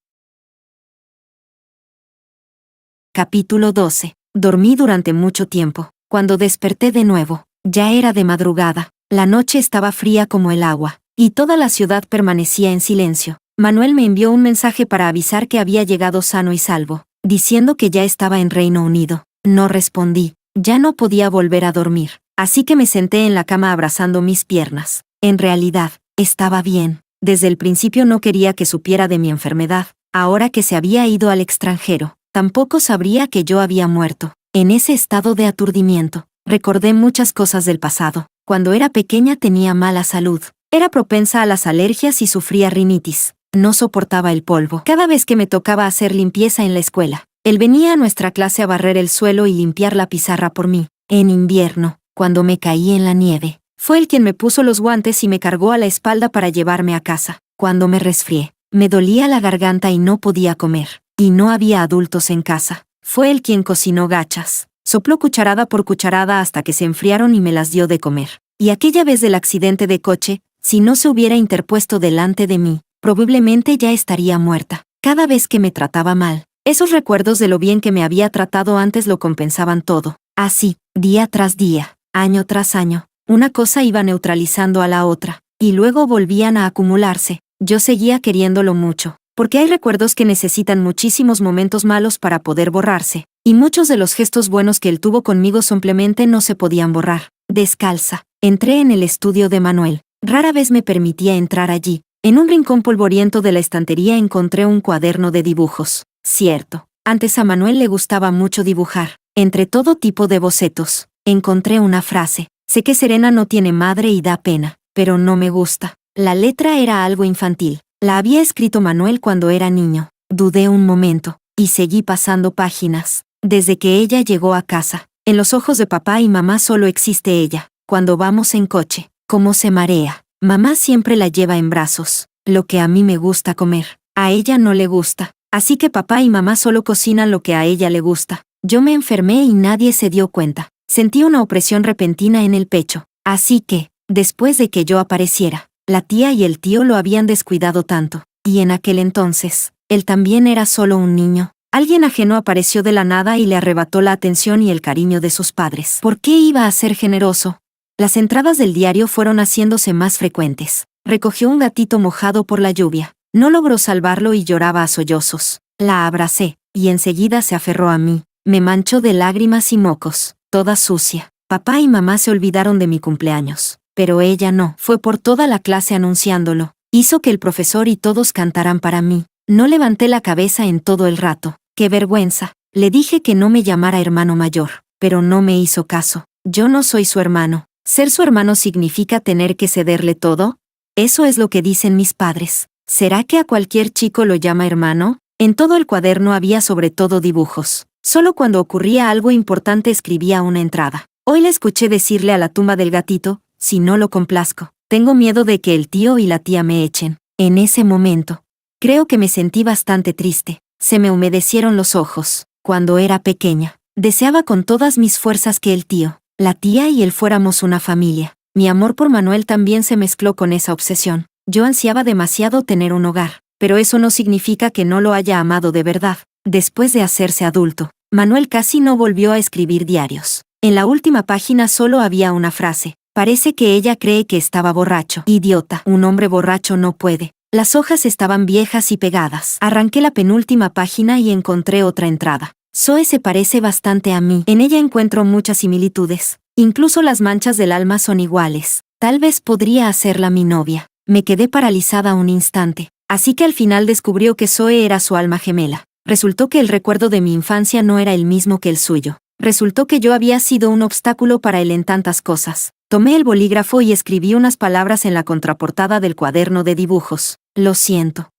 Capítulo 12. Dormí durante mucho tiempo. Cuando desperté de nuevo, ya era de madrugada. La noche estaba fría como el agua, y toda la ciudad permanecía en silencio. Manuel me envió un mensaje para avisar que había llegado sano y salvo, diciendo que ya estaba en Reino Unido. No respondí. Ya no podía volver a dormir, así que me senté en la cama abrazando mis piernas. En realidad, estaba bien. Desde el principio no quería que supiera de mi enfermedad. Ahora que se había ido al extranjero, tampoco sabría que yo había muerto. En ese estado de aturdimiento, recordé muchas cosas del pasado. Cuando era pequeña tenía mala salud. Era propensa a las alergias y sufría rinitis. No soportaba el polvo. Cada vez que me tocaba hacer limpieza en la escuela, él venía a nuestra clase a barrer el suelo y limpiar la pizarra por mí. En invierno, cuando me caí en la nieve, fue él quien me puso los guantes y me cargó a la espalda para llevarme a casa. Cuando me resfrié, me dolía la garganta y no podía comer. Y no había adultos en casa. Fue él quien cocinó gachas. Sopló cucharada por cucharada hasta que se enfriaron y me las dio de comer. Y aquella vez del accidente de coche, si no se hubiera interpuesto delante de mí, probablemente ya estaría muerta. Cada vez que me trataba mal, esos recuerdos de lo bien que me había tratado antes lo compensaban todo. Así, día tras día, año tras año, una cosa iba neutralizando a la otra, y luego volvían a acumularse. Yo seguía queriéndolo mucho, porque hay recuerdos que necesitan muchísimos momentos malos para poder borrarse, y muchos de los gestos buenos que él tuvo conmigo simplemente no se podían borrar. Descalza, entré en el estudio de Manuel. Rara vez me permitía entrar allí. En un rincón polvoriento de la estantería encontré un cuaderno de dibujos. Cierto, antes a Manuel le gustaba mucho dibujar. Entre todo tipo de bocetos, encontré una frase. Sé que Serena no tiene madre y da pena, pero no me gusta. La letra era algo infantil. La había escrito Manuel cuando era niño. Dudé un momento, y seguí pasando páginas. Desde que ella llegó a casa, en los ojos de papá y mamá solo existe ella. Cuando vamos en coche, cómo se marea. Mamá siempre la lleva en brazos. Lo que a mí me gusta comer, a ella no le gusta. Así que papá y mamá solo cocinan lo que a ella le gusta. Yo me enfermé y nadie se dio cuenta. Sentí una opresión repentina en el pecho. Así que, después de que yo apareciera, la tía y el tío lo habían descuidado tanto. Y en aquel entonces, él también era solo un niño. Alguien ajeno apareció de la nada y le arrebató la atención y el cariño de sus padres. ¿Por qué iba a ser generoso? Las entradas del diario fueron haciéndose más frecuentes. Recogió un gatito mojado por la lluvia. No logró salvarlo y lloraba a sollozos. La abracé, y enseguida se aferró a mí. Me manchó de lágrimas y mocos, toda sucia. Papá y mamá se olvidaron de mi cumpleaños, pero ella no. Fue por toda la clase anunciándolo. Hizo que el profesor y todos cantaran para mí. No levanté la cabeza en todo el rato. ¡Qué vergüenza! Le dije que no me llamara hermano mayor, pero no me hizo caso. Yo no soy su hermano. ¿Ser su hermano significa tener que cederle todo? Eso es lo que dicen mis padres. ¿Será que a cualquier chico lo llama hermano? En todo el cuaderno había sobre todo dibujos. Solo cuando ocurría algo importante escribía una entrada. Hoy le escuché decirle a la tumba del gatito, si no lo complazco, tengo miedo de que el tío y la tía me echen. En ese momento, creo que me sentí bastante triste. Se me humedecieron los ojos. Cuando era pequeña, Deseaba con todas mis fuerzas que el tío, la tía y él fuéramos una familia. Mi amor por Manuel también se mezcló con esa obsesión. Yo ansiaba demasiado tener un hogar, pero eso no significa que no lo haya amado de verdad. Después de hacerse adulto, Manuel casi no volvió a escribir diarios. En la última página solo había una frase. Parece que ella cree que estaba borracho. Idiota, un hombre borracho no puede. Las hojas estaban viejas y pegadas. Arranqué la penúltima página y encontré otra entrada. Zoe se parece bastante a mí. En ella encuentro muchas similitudes. Incluso las manchas del alma son iguales. Tal vez podría hacerla mi novia. Me quedé paralizada un instante. Así que al final descubrió que Zoe era su alma gemela. Resultó que el recuerdo de mi infancia no era el mismo que el suyo. Resultó que yo había sido un obstáculo para él en tantas cosas. Tomé el bolígrafo y escribí unas palabras en la contraportada del cuaderno de dibujos. Lo siento.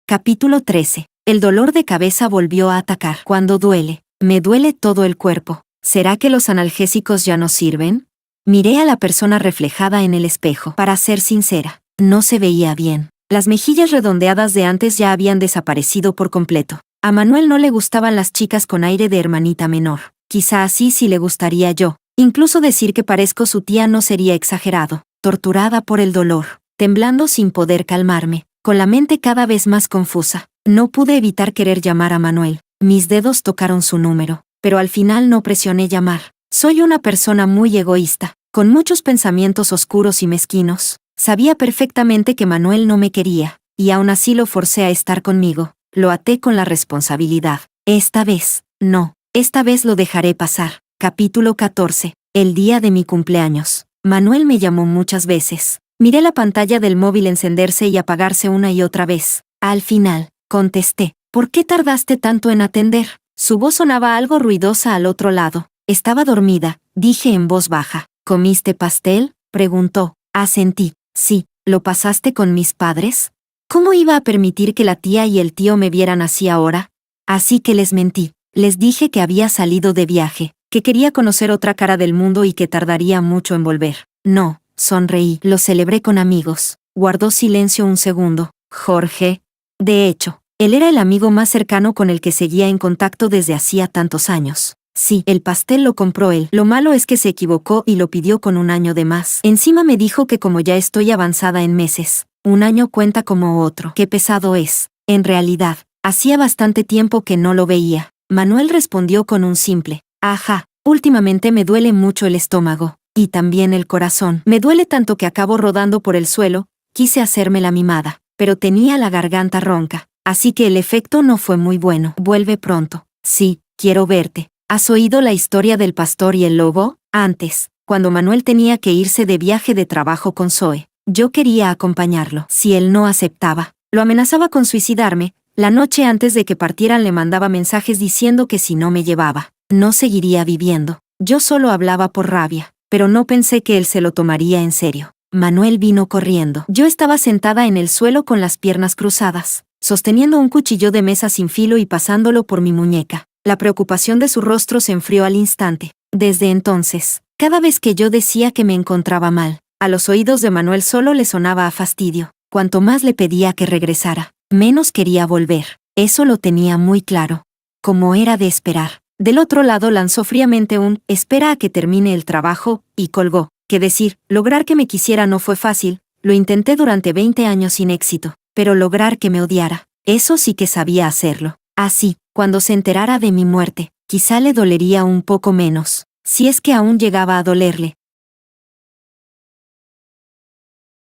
Capítulo 13. El dolor de cabeza volvió a atacar. Cuando duele, me duele todo el cuerpo. ¿Será que los analgésicos ya no sirven? Miré a la persona reflejada en el espejo. Para ser sincera, no se veía bien. Las mejillas redondeadas de antes ya habían desaparecido por completo. A Manuel no le gustaban las chicas con aire de hermanita menor. Quizá así sí le gustaría yo. Incluso decir que parezco su tía no sería exagerado. Torturada por el dolor, temblando sin poder calmarme, con la mente cada vez más confusa, no pude evitar querer llamar a Manuel. Mis dedos tocaron su número, pero al final no presioné llamar. Soy una persona muy egoísta, con muchos pensamientos oscuros y mezquinos. Sabía perfectamente que Manuel no me quería, y aún así lo forcé a estar conmigo. Lo até con la responsabilidad. Esta vez, no. Esta vez lo dejaré pasar. Capítulo 14. El día de mi cumpleaños. Manuel me llamó muchas veces. Miré la pantalla del móvil encenderse y apagarse una y otra vez. Al final, contesté. ¿Por qué tardaste tanto en atender? Su voz sonaba algo ruidosa al otro lado. Estaba dormida, dije en voz baja. ¿Comiste pastel?, preguntó. Asentí. Sí. ¿Lo pasaste con mis padres? ¿Cómo iba a permitir que la tía y el tío me vieran así ahora? Así que les mentí. Les dije que había salido de viaje, que quería conocer otra cara del mundo y que tardaría mucho en volver. No, sonreí. Lo celebré con amigos. Guardó silencio un segundo. Jorge. De hecho, él era el amigo más cercano con el que seguía en contacto desde hacía tantos años. Sí, el pastel lo compró él. Lo malo es que se equivocó y lo pidió con un año de más. Encima me dijo que como ya estoy avanzada en meses, un año cuenta como otro. Qué pesado es. En realidad, hacía bastante tiempo que no lo veía. Manuel respondió con un simple, ajá, últimamente me duele mucho el estómago, y también el corazón. Me duele tanto que acabo rodando por el suelo. Quise hacerme la mimada, pero tenía la garganta ronca, así que el efecto no fue muy bueno. Vuelve pronto. Sí, quiero verte. ¿Has oído la historia del pastor y el lobo? Antes, cuando Manuel tenía que irse de viaje de trabajo con Zoe, yo quería acompañarlo. Si él no aceptaba, lo amenazaba con suicidarme. La noche antes de que partieran le mandaba mensajes diciendo que si no me llevaba, no seguiría viviendo. Yo solo hablaba por rabia, pero no pensé que él se lo tomaría en serio. Manuel vino corriendo. Yo estaba sentada en el suelo con las piernas cruzadas, sosteniendo un cuchillo de mesa sin filo y pasándolo por mi muñeca. La preocupación de su rostro se enfrió al instante. Desde entonces, cada vez que yo decía que me encontraba mal, a los oídos de Manuel solo le sonaba a fastidio. Cuanto más le pedía que regresara, menos quería volver. Eso lo tenía muy claro. Como era de esperar. Del otro lado lanzó fríamente un «espera a que termine el trabajo» y colgó. Qué decir, lograr que me quisiera no fue fácil. Lo intenté durante 20 años sin éxito. Pero lograr que me odiara, eso sí que sabía hacerlo. Así, cuando se enterara de mi muerte, quizá le dolería un poco menos, si es que aún llegaba a dolerle.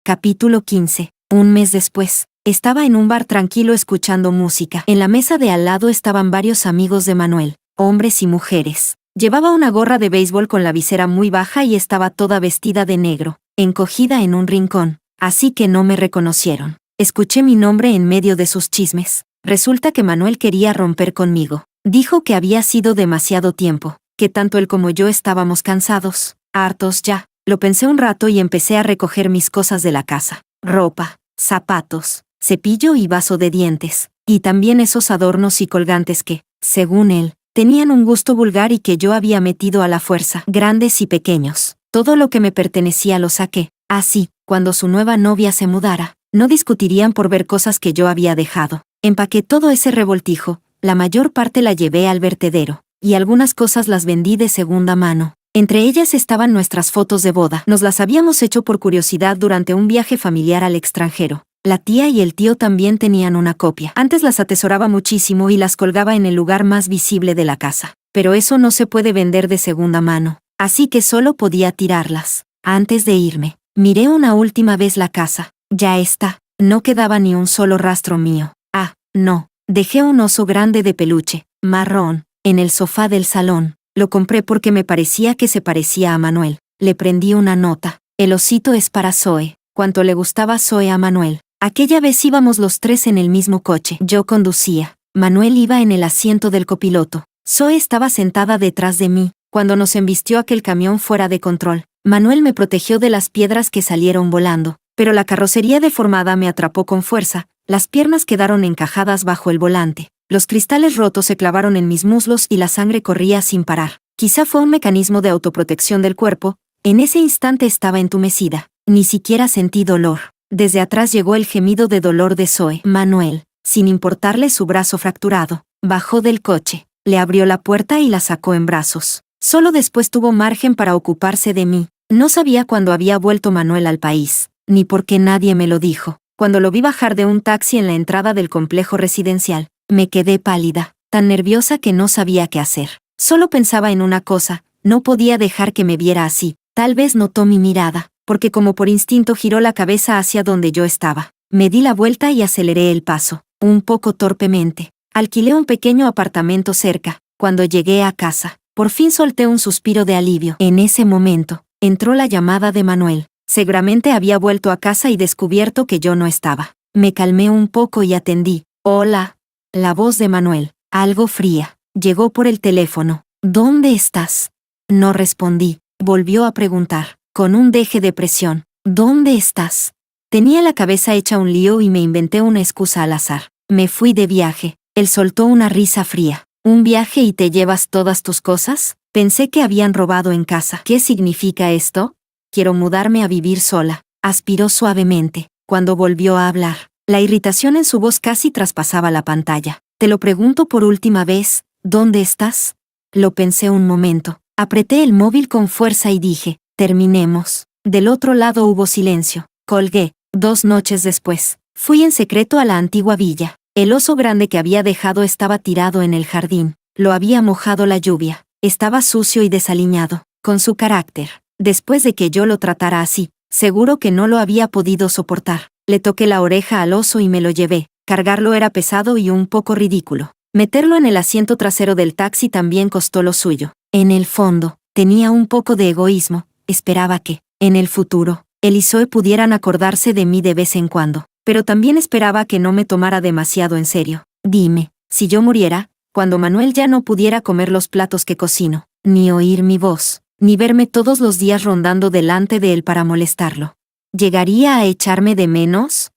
Capítulo 15. Un mes después, estaba en un bar tranquilo escuchando música. En la mesa de al lado estaban varios amigos de Manuel, hombres y mujeres. Llevaba una gorra de béisbol con la visera muy baja y estaba toda vestida de negro, encogida en un rincón, así que no me reconocieron. Escuché mi nombre en medio de sus chismes. Resulta que Manuel quería romper conmigo. Dijo que había sido demasiado tiempo, que tanto él como yo estábamos cansados, hartos ya. Lo pensé un rato y empecé a recoger mis cosas de la casa. Ropa, zapatos, cepillo y vaso de dientes. Y también esos adornos y colgantes que, según él, tenían un gusto vulgar y que yo había metido a la fuerza, grandes y pequeños. Todo lo que me pertenecía lo saqué. Así, cuando su nueva novia se mudara, no discutirían por ver cosas que yo había dejado. Empaqué todo ese revoltijo, La mayor parte la llevé al vertedero, y algunas cosas las vendí de segunda mano. Entre ellas estaban nuestras fotos de boda. Nos las habíamos hecho por curiosidad durante un viaje familiar al extranjero. La tía y el tío también tenían una copia. Antes las atesoraba muchísimo y las colgaba en el lugar más visible de la casa. Pero eso no se puede vender de segunda mano, así que solo podía tirarlas. Antes de irme, miré una última vez la casa. Ya está, no quedaba ni un solo rastro mío. Ah, no, dejé un oso grande de peluche, marrón, en el sofá del salón. Lo compré porque me parecía que se parecía a Manuel. Le prendí una nota. El osito es para Zoe. Cuánto le gustaba Zoe a Manuel. Aquella vez íbamos los tres en el mismo coche. Yo conducía. Manuel iba en el asiento del copiloto. Zoe estaba sentada detrás de mí. Cuando nos embistió aquel camión fuera de control, Manuel me protegió de las piedras que salieron volando, pero la carrocería deformada me atrapó con fuerza. Las piernas quedaron encajadas bajo el volante. Los cristales rotos se clavaron en mis muslos y la sangre corría sin parar. Quizá fue un mecanismo de autoprotección del cuerpo. En ese instante estaba entumecida. Ni siquiera sentí dolor. Desde atrás llegó el gemido de dolor de Zoe. Manuel, sin importarle su brazo fracturado, bajó del coche, le abrió la puerta y la sacó en brazos. Solo después tuvo margen para ocuparse de mí. No sabía cuándo había vuelto Manuel al país, ni por qué nadie me lo dijo. Cuando lo vi bajar de un taxi en la entrada del complejo residencial, me quedé pálida, tan nerviosa que no sabía qué hacer. Solo pensaba en una cosa, no podía dejar que me viera así. Tal vez notó mi mirada, porque como por instinto giró la cabeza hacia donde yo estaba. Me di la vuelta y aceleré el paso, un poco torpemente. Alquilé un pequeño apartamento cerca. Cuando llegué a casa, por fin solté un suspiro de alivio. En ese momento, entró la llamada de Manuel. Seguramente había vuelto a casa y descubierto que yo no estaba. Me calmé un poco y atendí. Hola. La voz de Manuel, algo fría, llegó por el teléfono. ¿Dónde estás? No respondí. Volvió a preguntar, con un deje de presión. ¿Dónde estás? Tenía la cabeza hecha un lío y me inventé una excusa al azar. Me fui de viaje. Él soltó una risa fría. ¿Un viaje y te llevas todas tus cosas? Pensé que habían robado en casa. ¿Qué significa esto? Quiero mudarme a vivir sola. Aspiró suavemente. Cuando volvió a hablar, la irritación en su voz casi traspasaba la pantalla. Te lo pregunto por última vez, ¿dónde estás? Lo pensé un momento. Apreté el móvil con fuerza y dije, terminemos. Del otro lado hubo silencio. Colgué. 2 noches después, fui en secreto a la antigua villa. El oso grande que había dejado estaba tirado en el jardín. Lo había mojado la lluvia. Estaba sucio y desaliñado. Con su carácter, después de que yo lo tratara así, seguro que no lo había podido soportar. Le toqué la oreja al oso y me lo llevé. Cargarlo era pesado y un poco ridículo. Meterlo en el asiento trasero del taxi también costó lo suyo. En el fondo, tenía un poco de egoísmo. Esperaba que, en el futuro, él y Zoe pudieran acordarse de mí de vez en cuando. Pero también esperaba que no me tomara demasiado en serio. Dime, si yo muriera, cuando Manuel ya no pudiera comer los platos que cocino, ni oír mi voz, ni verme todos los días rondando delante de él para molestarlo, ¿llegaría a echarme de menos?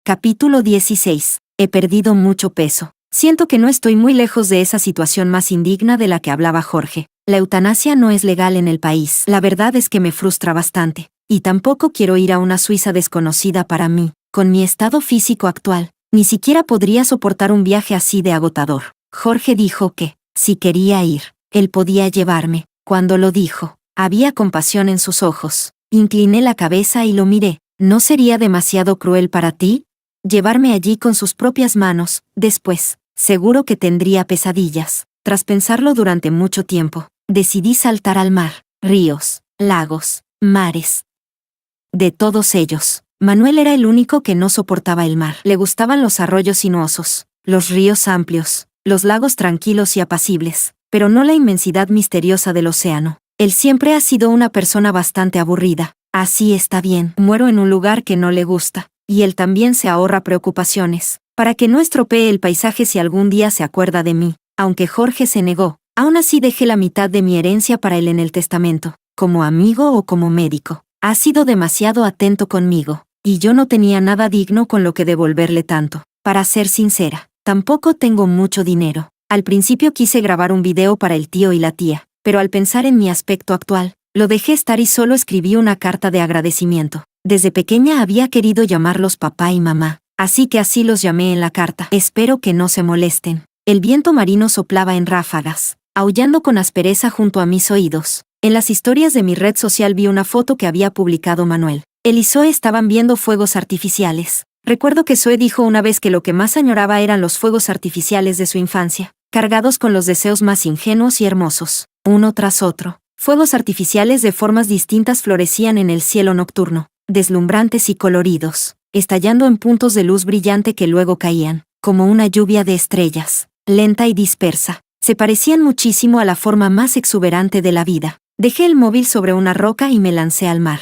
Capítulo 16. He perdido mucho peso. Siento que no estoy muy lejos de esa situación más indigna de la que hablaba Jorge. La eutanasia no es legal en el país. La verdad es que me frustra bastante. Y tampoco quiero ir a una Suiza desconocida para mí. Con mi estado físico actual, ni siquiera podría soportar un viaje así de agotador. Jorge dijo que, si quería ir, él podía llevarme. Cuando lo dijo, había compasión en sus ojos. Incliné la cabeza y lo miré. ¿No sería demasiado cruel para ti? Llevarme allí con sus propias manos. Después, seguro que tendría pesadillas. Tras pensarlo durante mucho tiempo, decidí saltar al mar. Ríos, lagos, mares. De todos ellos, Manuel era el único que no soportaba el mar. Le gustaban los arroyos sinuosos, los ríos amplios, los lagos tranquilos y apacibles, pero no la inmensidad misteriosa del océano. Él siempre ha sido una persona bastante aburrida. Así está bien. Muero en un lugar que no le gusta, y él también se ahorra preocupaciones, para que no estropee el paisaje si algún día se acuerda de mí. Aunque Jorge se negó, aún así dejé la mitad de mi herencia para él en el testamento, como amigo o como médico. Ha sido demasiado atento conmigo, y yo no tenía nada digno con lo que devolverle tanto. Para ser sincera, tampoco tengo mucho dinero. Al principio quise grabar un video para el tío y la tía, pero al pensar en mi aspecto actual, lo dejé estar y solo escribí una carta de agradecimiento. Desde pequeña había querido llamarlos papá y mamá, así que así los llamé en la carta. Espero que no se molesten. El viento marino soplaba en ráfagas, aullando con aspereza junto a mis oídos. En las historias de mi red social vi una foto que había publicado Manuel. Él y Zoe estaban viendo fuegos artificiales. Recuerdo que Zoe dijo una vez que lo que más añoraba eran los fuegos artificiales de su infancia, cargados con los deseos más ingenuos y hermosos, uno tras otro. Fuegos artificiales de formas distintas florecían en el cielo nocturno, deslumbrantes y coloridos, estallando en puntos de luz brillante que luego caían, como una lluvia de estrellas, lenta y dispersa. Se parecían muchísimo a la forma más exuberante de la vida. Dejé el móvil sobre una roca y me lancé al mar.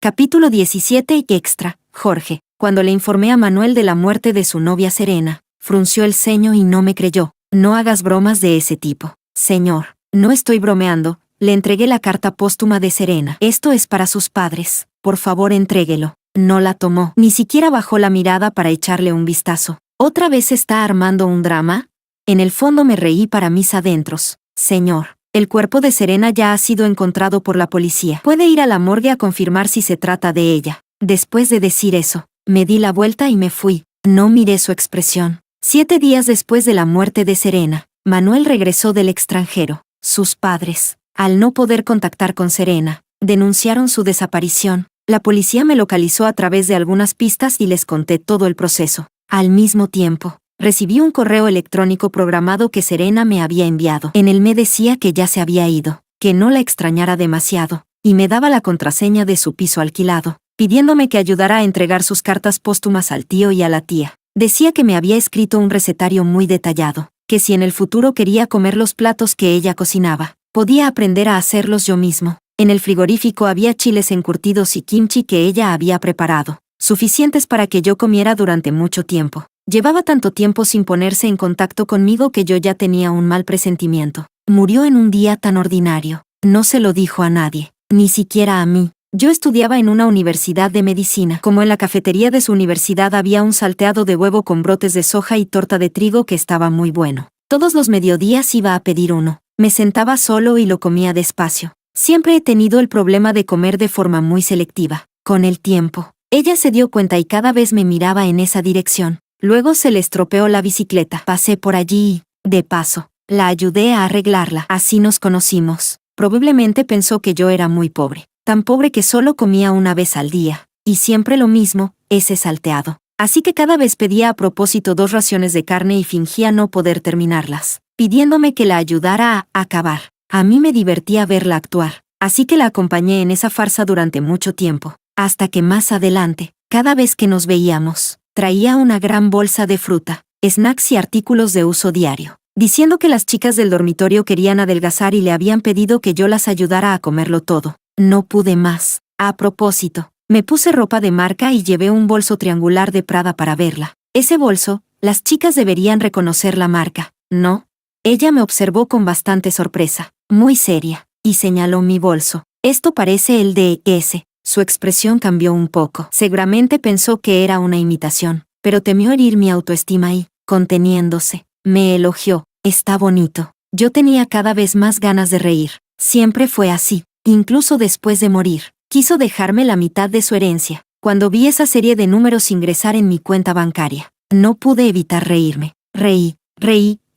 Capítulo 17 y extra. Jorge. Cuando le informé a Manuel de la muerte de su novia Serena, frunció el ceño y no me creyó. No hagas bromas de ese tipo. Señor, no estoy bromeando. Le entregué la carta póstuma de Serena. Esto es para sus padres. Por favor, entréguelo. No la tomó. Ni siquiera bajó la mirada para echarle un vistazo. ¿Otra vez está armando un drama? En el fondo me reí para mis adentros. Señor, el cuerpo de Serena ya ha sido encontrado por la policía. Puede ir a la morgue a confirmar si se trata de ella. Después de decir eso, me di la vuelta y me fui. No miré su expresión. 7 días después de la muerte de Serena, Manuel regresó del extranjero. Sus padres, al no poder contactar con Serena, denunciaron su desaparición. La policía me localizó a través de algunas pistas y les conté todo el proceso. Al mismo tiempo, recibí un correo electrónico programado que Serena me había enviado. En él me decía que ya se había ido, que no la extrañara demasiado, y me daba la contraseña de su piso alquilado, pidiéndome que ayudara a entregar sus cartas póstumas al tío y a la tía. Decía que me había escrito un recetario muy detallado, que si en el futuro quería comer los platos que ella cocinaba, podía aprender a hacerlos yo mismo. En el frigorífico había chiles encurtidos y kimchi que ella había preparado, suficientes para que yo comiera durante mucho tiempo. Llevaba tanto tiempo sin ponerse en contacto conmigo que yo ya tenía un mal presentimiento. Murió en un día tan ordinario. No se lo dijo a nadie, ni siquiera a mí. Yo estudiaba en una universidad de medicina. Como en la cafetería de su universidad había un salteado de huevo con brotes de soja y torta de trigo que estaba muy bueno. Todos los mediodías iba a pedir uno. Me sentaba solo y lo comía despacio. Siempre he tenido el problema de comer de forma muy selectiva. Con el tiempo, ella se dio cuenta y cada vez me miraba en esa dirección. Luego se le estropeó la bicicleta. Pasé por allí y, de paso, la ayudé a arreglarla. Así nos conocimos. Probablemente pensó que yo era muy pobre. Tan pobre que solo comía una vez al día. Y siempre lo mismo, ese salteado. Así que cada vez pedía a propósito 2 raciones de carne y fingía no poder terminarlas, pidiéndome que la ayudara a acabar. A mí me divertía verla actuar, así que la acompañé en esa farsa durante mucho tiempo, hasta que más adelante, cada vez que nos veíamos, traía una gran bolsa de fruta, snacks y artículos de uso diario, diciendo que las chicas del dormitorio querían adelgazar y le habían pedido que yo las ayudara a comerlo todo. No pude más. A propósito, me puse ropa de marca y llevé un bolso triangular de Prada para verla. Ese bolso, las chicas deberían reconocer la marca, ¿no? Ella me observó con bastante sorpresa, muy seria, y señaló mi bolso. Esto parece el de ese. Su expresión cambió un poco. Seguramente pensó que era una imitación, pero temió herir mi autoestima y, conteniéndose, me elogió. Está bonito. Yo tenía cada vez más ganas de reír. Siempre fue así. Incluso después de morir, quiso dejarme la mitad de su herencia. Cuando vi esa serie de números ingresar en mi cuenta bancaria, no pude evitar reírme. Reí,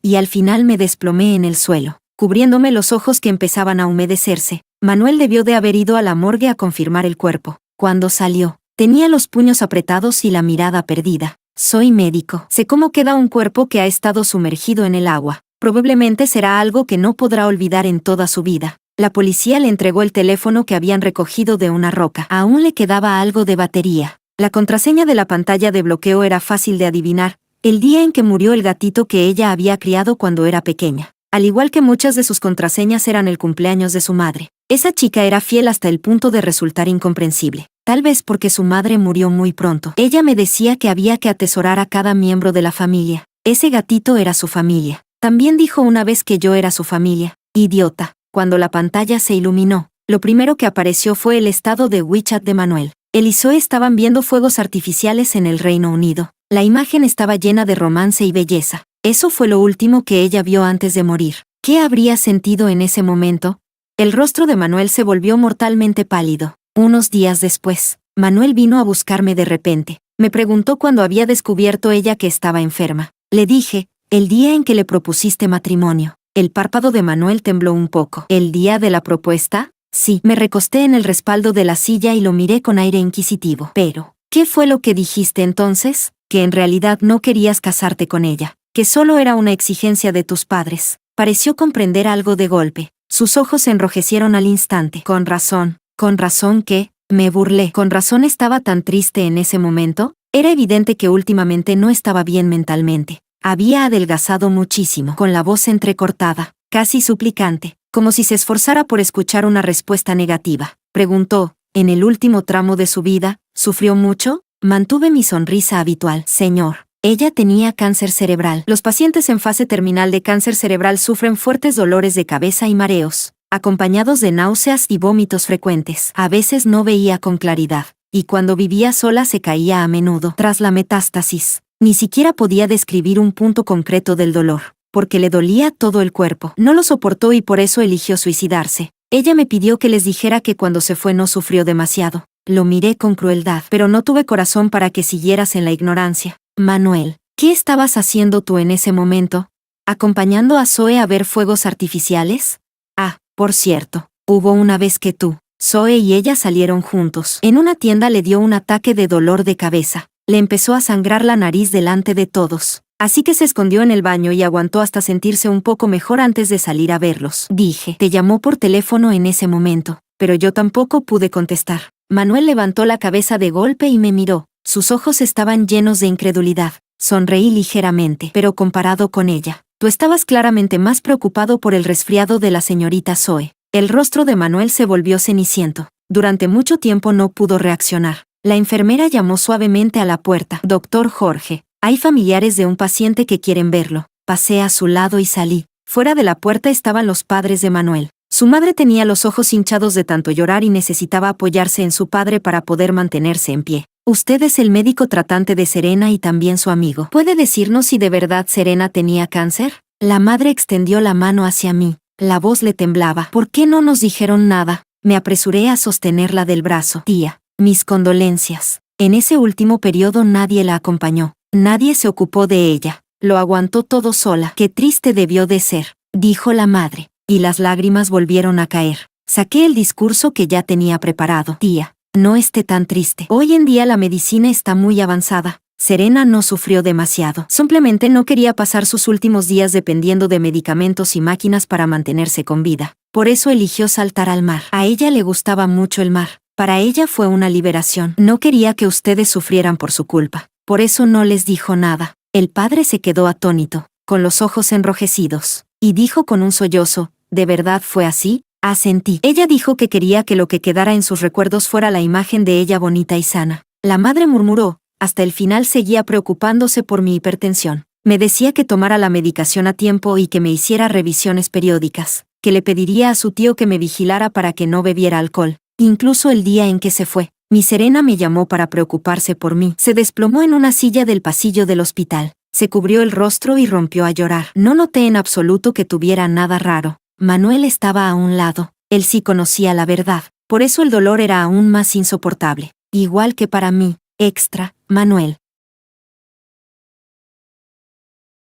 y al final me desplomé en el suelo, cubriéndome los ojos que empezaban a humedecerse. Manuel debió de haber ido a la morgue a confirmar el cuerpo. Cuando salió, tenía los puños apretados y la mirada perdida. Soy médico. Sé cómo queda un cuerpo que ha estado sumergido en el agua. Probablemente será algo que no podrá olvidar en toda su vida. La policía le entregó el teléfono que habían recogido de una roca. Aún le quedaba algo de batería. La contraseña de la pantalla de bloqueo era fácil de adivinar. El día en que murió el gatito que ella había criado cuando era pequeña. Al igual que muchas de sus contraseñas eran el cumpleaños de su madre. Esa chica era fiel hasta el punto de resultar incomprensible. Tal vez porque su madre murió muy pronto. Ella me decía que había que atesorar a cada miembro de la familia. Ese gatito era su familia. También dijo una vez que yo era su familia. Idiota. Cuando la pantalla se iluminó, lo primero que apareció fue el estado de WeChat de Manuel. Él y Zoe estaban viendo fuegos artificiales en el Reino Unido. La imagen estaba llena de romance y belleza. Eso fue lo último que ella vio antes de morir. ¿Qué habría sentido en ese momento? El rostro de Manuel se volvió mortalmente pálido. Unos días después, Manuel vino a buscarme de repente. Me preguntó cuándo había descubierto ella que estaba enferma. Le dije, el día en que le propusiste matrimonio. El párpado de Manuel tembló un poco. ¿El día de la propuesta? Sí. Me recosté en el respaldo de la silla y lo miré con aire inquisitivo. Pero, ¿qué fue lo que dijiste entonces? Que en realidad no querías casarte con ella. Que solo era una exigencia de tus padres. Pareció comprender algo de golpe. Sus ojos se enrojecieron al instante. Con razón que, me burlé. ¿Con razón estaba tan triste en ese momento? Era evidente que últimamente no estaba bien mentalmente. Había adelgazado muchísimo, con la voz entrecortada, casi suplicante, como si se esforzara por escuchar una respuesta negativa. Preguntó, ¿en el último tramo de su vida, sufrió mucho? Mantuve mi sonrisa habitual. Señor, ella tenía cáncer cerebral. Los pacientes en fase terminal de cáncer cerebral sufren fuertes dolores de cabeza y mareos, acompañados de náuseas y vómitos frecuentes. A veces no veía con claridad, y cuando vivía sola se caía a menudo. Tras la metástasis, ni siquiera podía describir un punto concreto del dolor, porque le dolía todo el cuerpo. No lo soportó y por eso eligió suicidarse. Ella me pidió que les dijera que cuando se fue no sufrió demasiado. Lo miré con crueldad, pero no tuve corazón para que siguieras en la ignorancia. Manuel, ¿qué estabas haciendo tú en ese momento? ¿Acompañando a Zoe a ver fuegos artificiales? Ah, por cierto, hubo una vez que tú, Zoe y ella salieron juntos. En una tienda le dio un ataque de dolor de cabeza. Le empezó a sangrar la nariz delante de todos. Así que se escondió en el baño y aguantó hasta sentirse un poco mejor antes de salir a verlos. Dije, te llamó por teléfono en ese momento, pero yo tampoco pude contestar. Manuel levantó la cabeza de golpe y me miró. Sus ojos estaban llenos de incredulidad. Sonreí ligeramente, pero comparado con ella, tú estabas claramente más preocupado por el resfriado de la señorita Zoe. El rostro de Manuel se volvió ceniciento. Durante mucho tiempo no pudo reaccionar. La enfermera llamó suavemente a la puerta. Doctor Jorge, hay familiares de un paciente que quieren verlo. Pasé a su lado y salí. Fuera de la puerta estaban los padres de Manuel. Su madre tenía los ojos hinchados de tanto llorar y necesitaba apoyarse en su padre para poder mantenerse en pie. Usted es el médico tratante de Serena y también su amigo. ¿Puede decirnos si de verdad Serena tenía cáncer? La madre extendió la mano hacia mí. La voz le temblaba. ¿Por qué no nos dijeron nada? Me apresuré a sostenerla del brazo. Tía, mis condolencias. En ese último periodo nadie la acompañó. Nadie se ocupó de ella. Lo aguantó todo sola. Qué triste debió de ser, dijo la madre. Y las lágrimas volvieron a caer. Saqué el discurso que ya tenía preparado. Tía, no esté tan triste. Hoy en día la medicina está muy avanzada. Serena no sufrió demasiado. Simplemente no quería pasar sus últimos días dependiendo de medicamentos y máquinas para mantenerse con vida. Por eso eligió saltar al mar. A ella le gustaba mucho el mar. Para ella fue una liberación. No quería que ustedes sufrieran por su culpa. Por eso no les dijo nada. El padre se quedó atónito, con los ojos enrojecidos, y dijo con un sollozo, ¿de verdad fue así? Asentí. Ella dijo que quería que lo que quedara en sus recuerdos fuera la imagen de ella bonita y sana. La madre murmuró, hasta el final seguía preocupándose por mi hipertensión. Me decía que tomara la medicación a tiempo y que me hiciera revisiones periódicas, que le pediría a su tío que me vigilara para que no bebiera alcohol. Incluso el día en que se fue, mi Serena me llamó para preocuparse por mí. Se desplomó en una silla del pasillo del hospital. Se cubrió el rostro y rompió a llorar. No noté en absoluto que tuviera nada raro. Manuel estaba a un lado. Él sí conocía la verdad. Por eso el dolor era aún más insoportable. Igual que para mí. Extra, Manuel.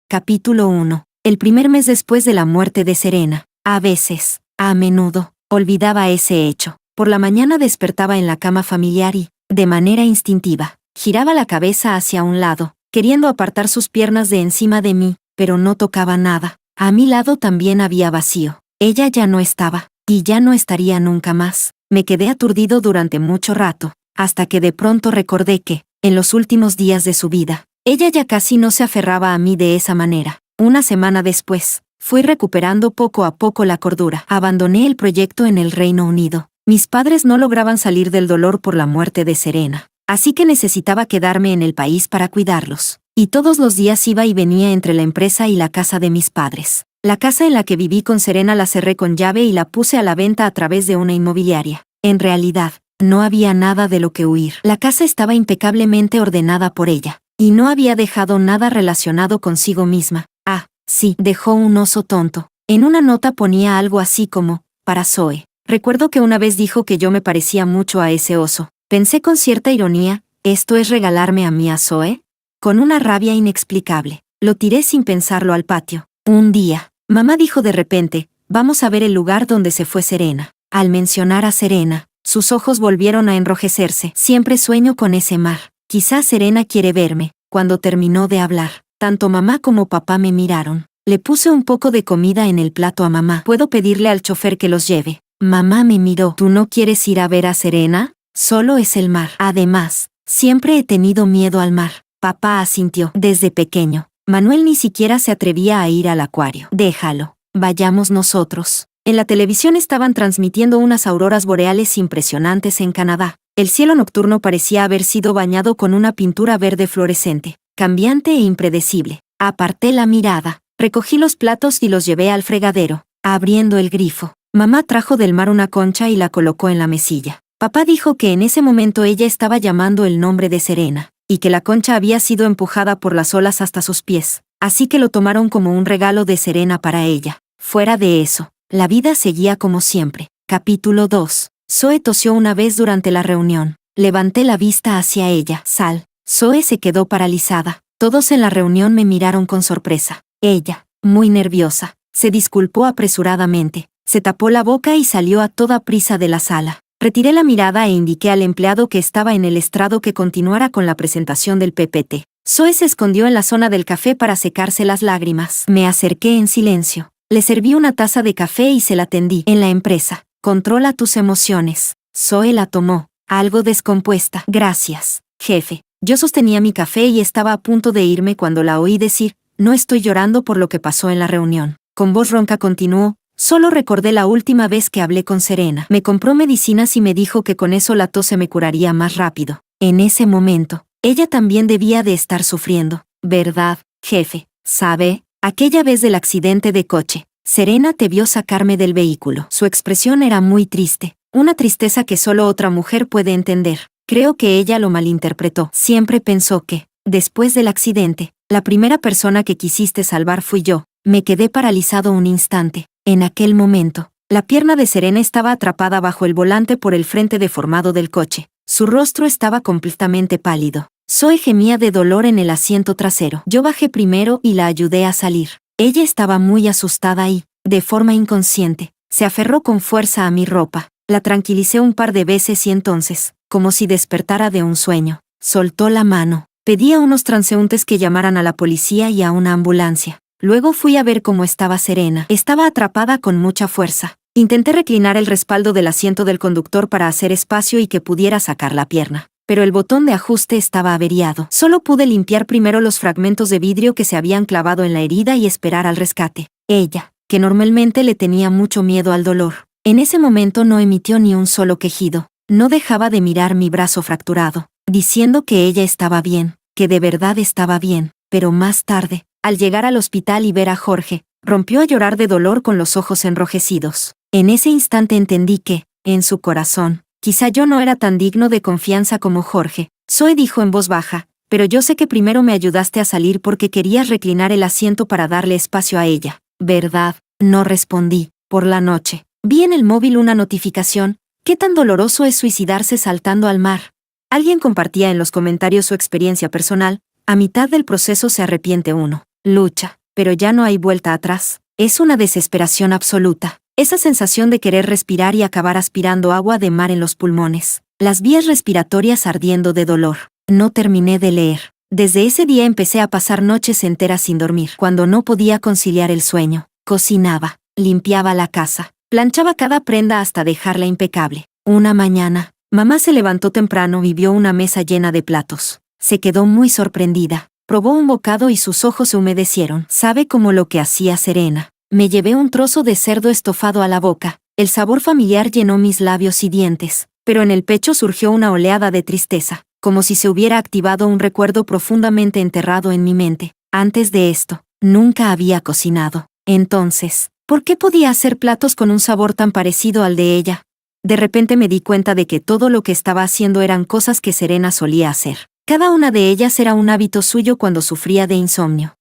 Capítulo 1. El primer mes después de la muerte de Serena. A veces, a menudo, olvidaba ese hecho. Por la mañana despertaba en la cama familiar y, de manera instintiva, giraba la cabeza hacia un lado, queriendo apartar sus piernas de encima de mí, pero no tocaba nada. A mi lado también había vacío. Ella ya no estaba, y ya no estaría nunca más. Me quedé aturdido durante mucho rato, hasta que de pronto recordé que, en los últimos días de su vida, ella ya casi no se aferraba a mí de esa manera. Una semana después, fui recuperando poco a poco la cordura. Abandoné el proyecto en el Reino Unido. Mis padres no lograban salir del dolor por la muerte de Serena, así que necesitaba quedarme en el país para cuidarlos. Y todos los días iba y venía entre la empresa y la casa de mis padres. La casa en la que viví con Serena la cerré con llave y la puse a la venta a través de una inmobiliaria. En realidad, no había nada de lo que huir. La casa estaba impecablemente ordenada por ella, y no había dejado nada relacionado consigo misma. Ah, sí, dejó un oso tonto. En una nota ponía algo así como, para Zoe. Recuerdo que una vez dijo que yo me parecía mucho a ese oso. Pensé con cierta ironía, ¿esto es regalarme a mí a Zoe? Con una rabia inexplicable, lo tiré sin pensarlo al patio. Un día, mamá dijo de repente, vamos a ver el lugar donde se fue Serena. Al mencionar a Serena, sus ojos volvieron a enrojecerse. Siempre sueño con ese mar. Quizás Serena quiere verme. Cuando terminó de hablar, tanto mamá como papá me miraron. Le puse un poco de comida en el plato a mamá. ¿Puedo pedirle al chofer que los lleve? Mamá me miró. ¿Tú no quieres ir a ver a Serena? Solo es el mar. Además, siempre he tenido miedo al mar. Papá asintió. Desde pequeño, Manuel ni siquiera se atrevía a ir al acuario. Déjalo. Vayamos nosotros. En la televisión estaban transmitiendo unas auroras boreales impresionantes en Canadá. El cielo nocturno parecía haber sido bañado con una pintura verde fluorescente, cambiante e impredecible. Aparté la mirada, recogí los platos y los llevé al fregadero, abriendo el grifo. Mamá trajo del mar una concha y la colocó en la mesilla. Papá dijo que en ese momento ella estaba llamando el nombre de Serena, y que la concha había sido empujada por las olas hasta sus pies, así que lo tomaron como un regalo de Serena para ella. Fuera de eso, la vida seguía como siempre. Capítulo 2. Zoe tosió una vez durante la reunión. Levanté la vista hacia ella. Sal. Zoe se quedó paralizada. Todos en la reunión me miraron con sorpresa. Ella, muy nerviosa, se disculpó apresuradamente, se tapó la boca y salió a toda prisa de la sala. Retiré la mirada e indiqué al empleado que estaba en el estrado que continuara con la presentación del PPT. Zoe se escondió en la zona del café para secarse las lágrimas. Me acerqué en silencio. Le serví una taza de café y se la tendí. En la empresa, controla tus emociones. Zoe la tomó, algo descompuesta. Gracias, jefe. Yo sostenía mi café y estaba a punto de irme cuando la oí decir, no estoy llorando por lo que pasó en la reunión. Con voz ronca continuó, solo recordé la última vez que hablé con Serena. Me compró medicinas y me dijo que con eso la tos se me curaría más rápido. En ese momento, ella también debía de estar sufriendo. ¿Verdad, jefe? ¿Sabe? Aquella vez del accidente de coche, Serena te vio sacarme del vehículo. Su expresión era muy triste, una tristeza que solo otra mujer puede entender. Creo que ella lo malinterpretó. Siempre pensó que, después del accidente, la primera persona que quisiste salvar fui yo. Me quedé paralizado un instante. En aquel momento, la pierna de Serena estaba atrapada bajo el volante por el frente deformado del coche. Su rostro estaba completamente pálido. Zoe gemía de dolor en el asiento trasero. Yo bajé primero y la ayudé a salir. Ella estaba muy asustada y, de forma inconsciente, se aferró con fuerza a mi ropa. La tranquilicé un par de veces y entonces, como si despertara de un sueño, soltó la mano. Pedí a unos transeúntes que llamaran a la policía y a una ambulancia. Luego fui a ver cómo estaba Serena. Estaba atrapada con mucha fuerza. Intenté reclinar el respaldo del asiento del conductor para hacer espacio y que pudiera sacar la pierna, pero el botón de ajuste estaba averiado. Solo pude limpiar primero los fragmentos de vidrio que se habían clavado en la herida y esperar al rescate. Ella, que normalmente le tenía mucho miedo al dolor, en ese momento no emitió ni un solo quejido. No dejaba de mirar mi brazo fracturado, diciendo que ella estaba bien, que de verdad estaba bien. Pero más tarde, al llegar al hospital y ver a Jorge, rompió a llorar de dolor con los ojos enrojecidos. En ese instante entendí que, en su corazón, quizá yo no era tan digno de confianza como Jorge. Zoe dijo en voz baja, pero yo sé que primero me ayudaste a salir porque querías reclinar el asiento para darle espacio a ella. ¿Verdad? No respondí. Por la noche, vi en el móvil una notificación. ¿Qué tan doloroso es suicidarse saltando al mar? Alguien compartía en los comentarios su experiencia personal. A mitad del proceso se arrepiente uno. Lucha, pero ya no hay vuelta atrás. Es una desesperación absoluta. Esa sensación de querer respirar y acabar aspirando agua de mar en los pulmones. Las vías respiratorias ardiendo de dolor. No terminé de leer. Desde ese día empecé a pasar noches enteras sin dormir. Cuando no podía conciliar el sueño, cocinaba, limpiaba la casa, planchaba cada prenda hasta dejarla impecable. Una mañana, mamá se levantó temprano y vio una mesa llena de platos. Se quedó muy sorprendida. Probó un bocado y sus ojos se humedecieron. ¿Sabe cómo lo que hacía Serena? Me llevé un trozo de cerdo estofado a la boca. El sabor familiar llenó mis labios y dientes, pero en el pecho surgió una oleada de tristeza, como si se hubiera activado un recuerdo profundamente enterrado en mi mente. Antes de esto, nunca había cocinado. Entonces, ¿por qué podía hacer platos con un sabor tan parecido al de ella? De repente me di cuenta de que todo lo que estaba haciendo eran cosas que Serena solía hacer. Cada una de ellas era un hábito suyo cuando sufría de insomnio.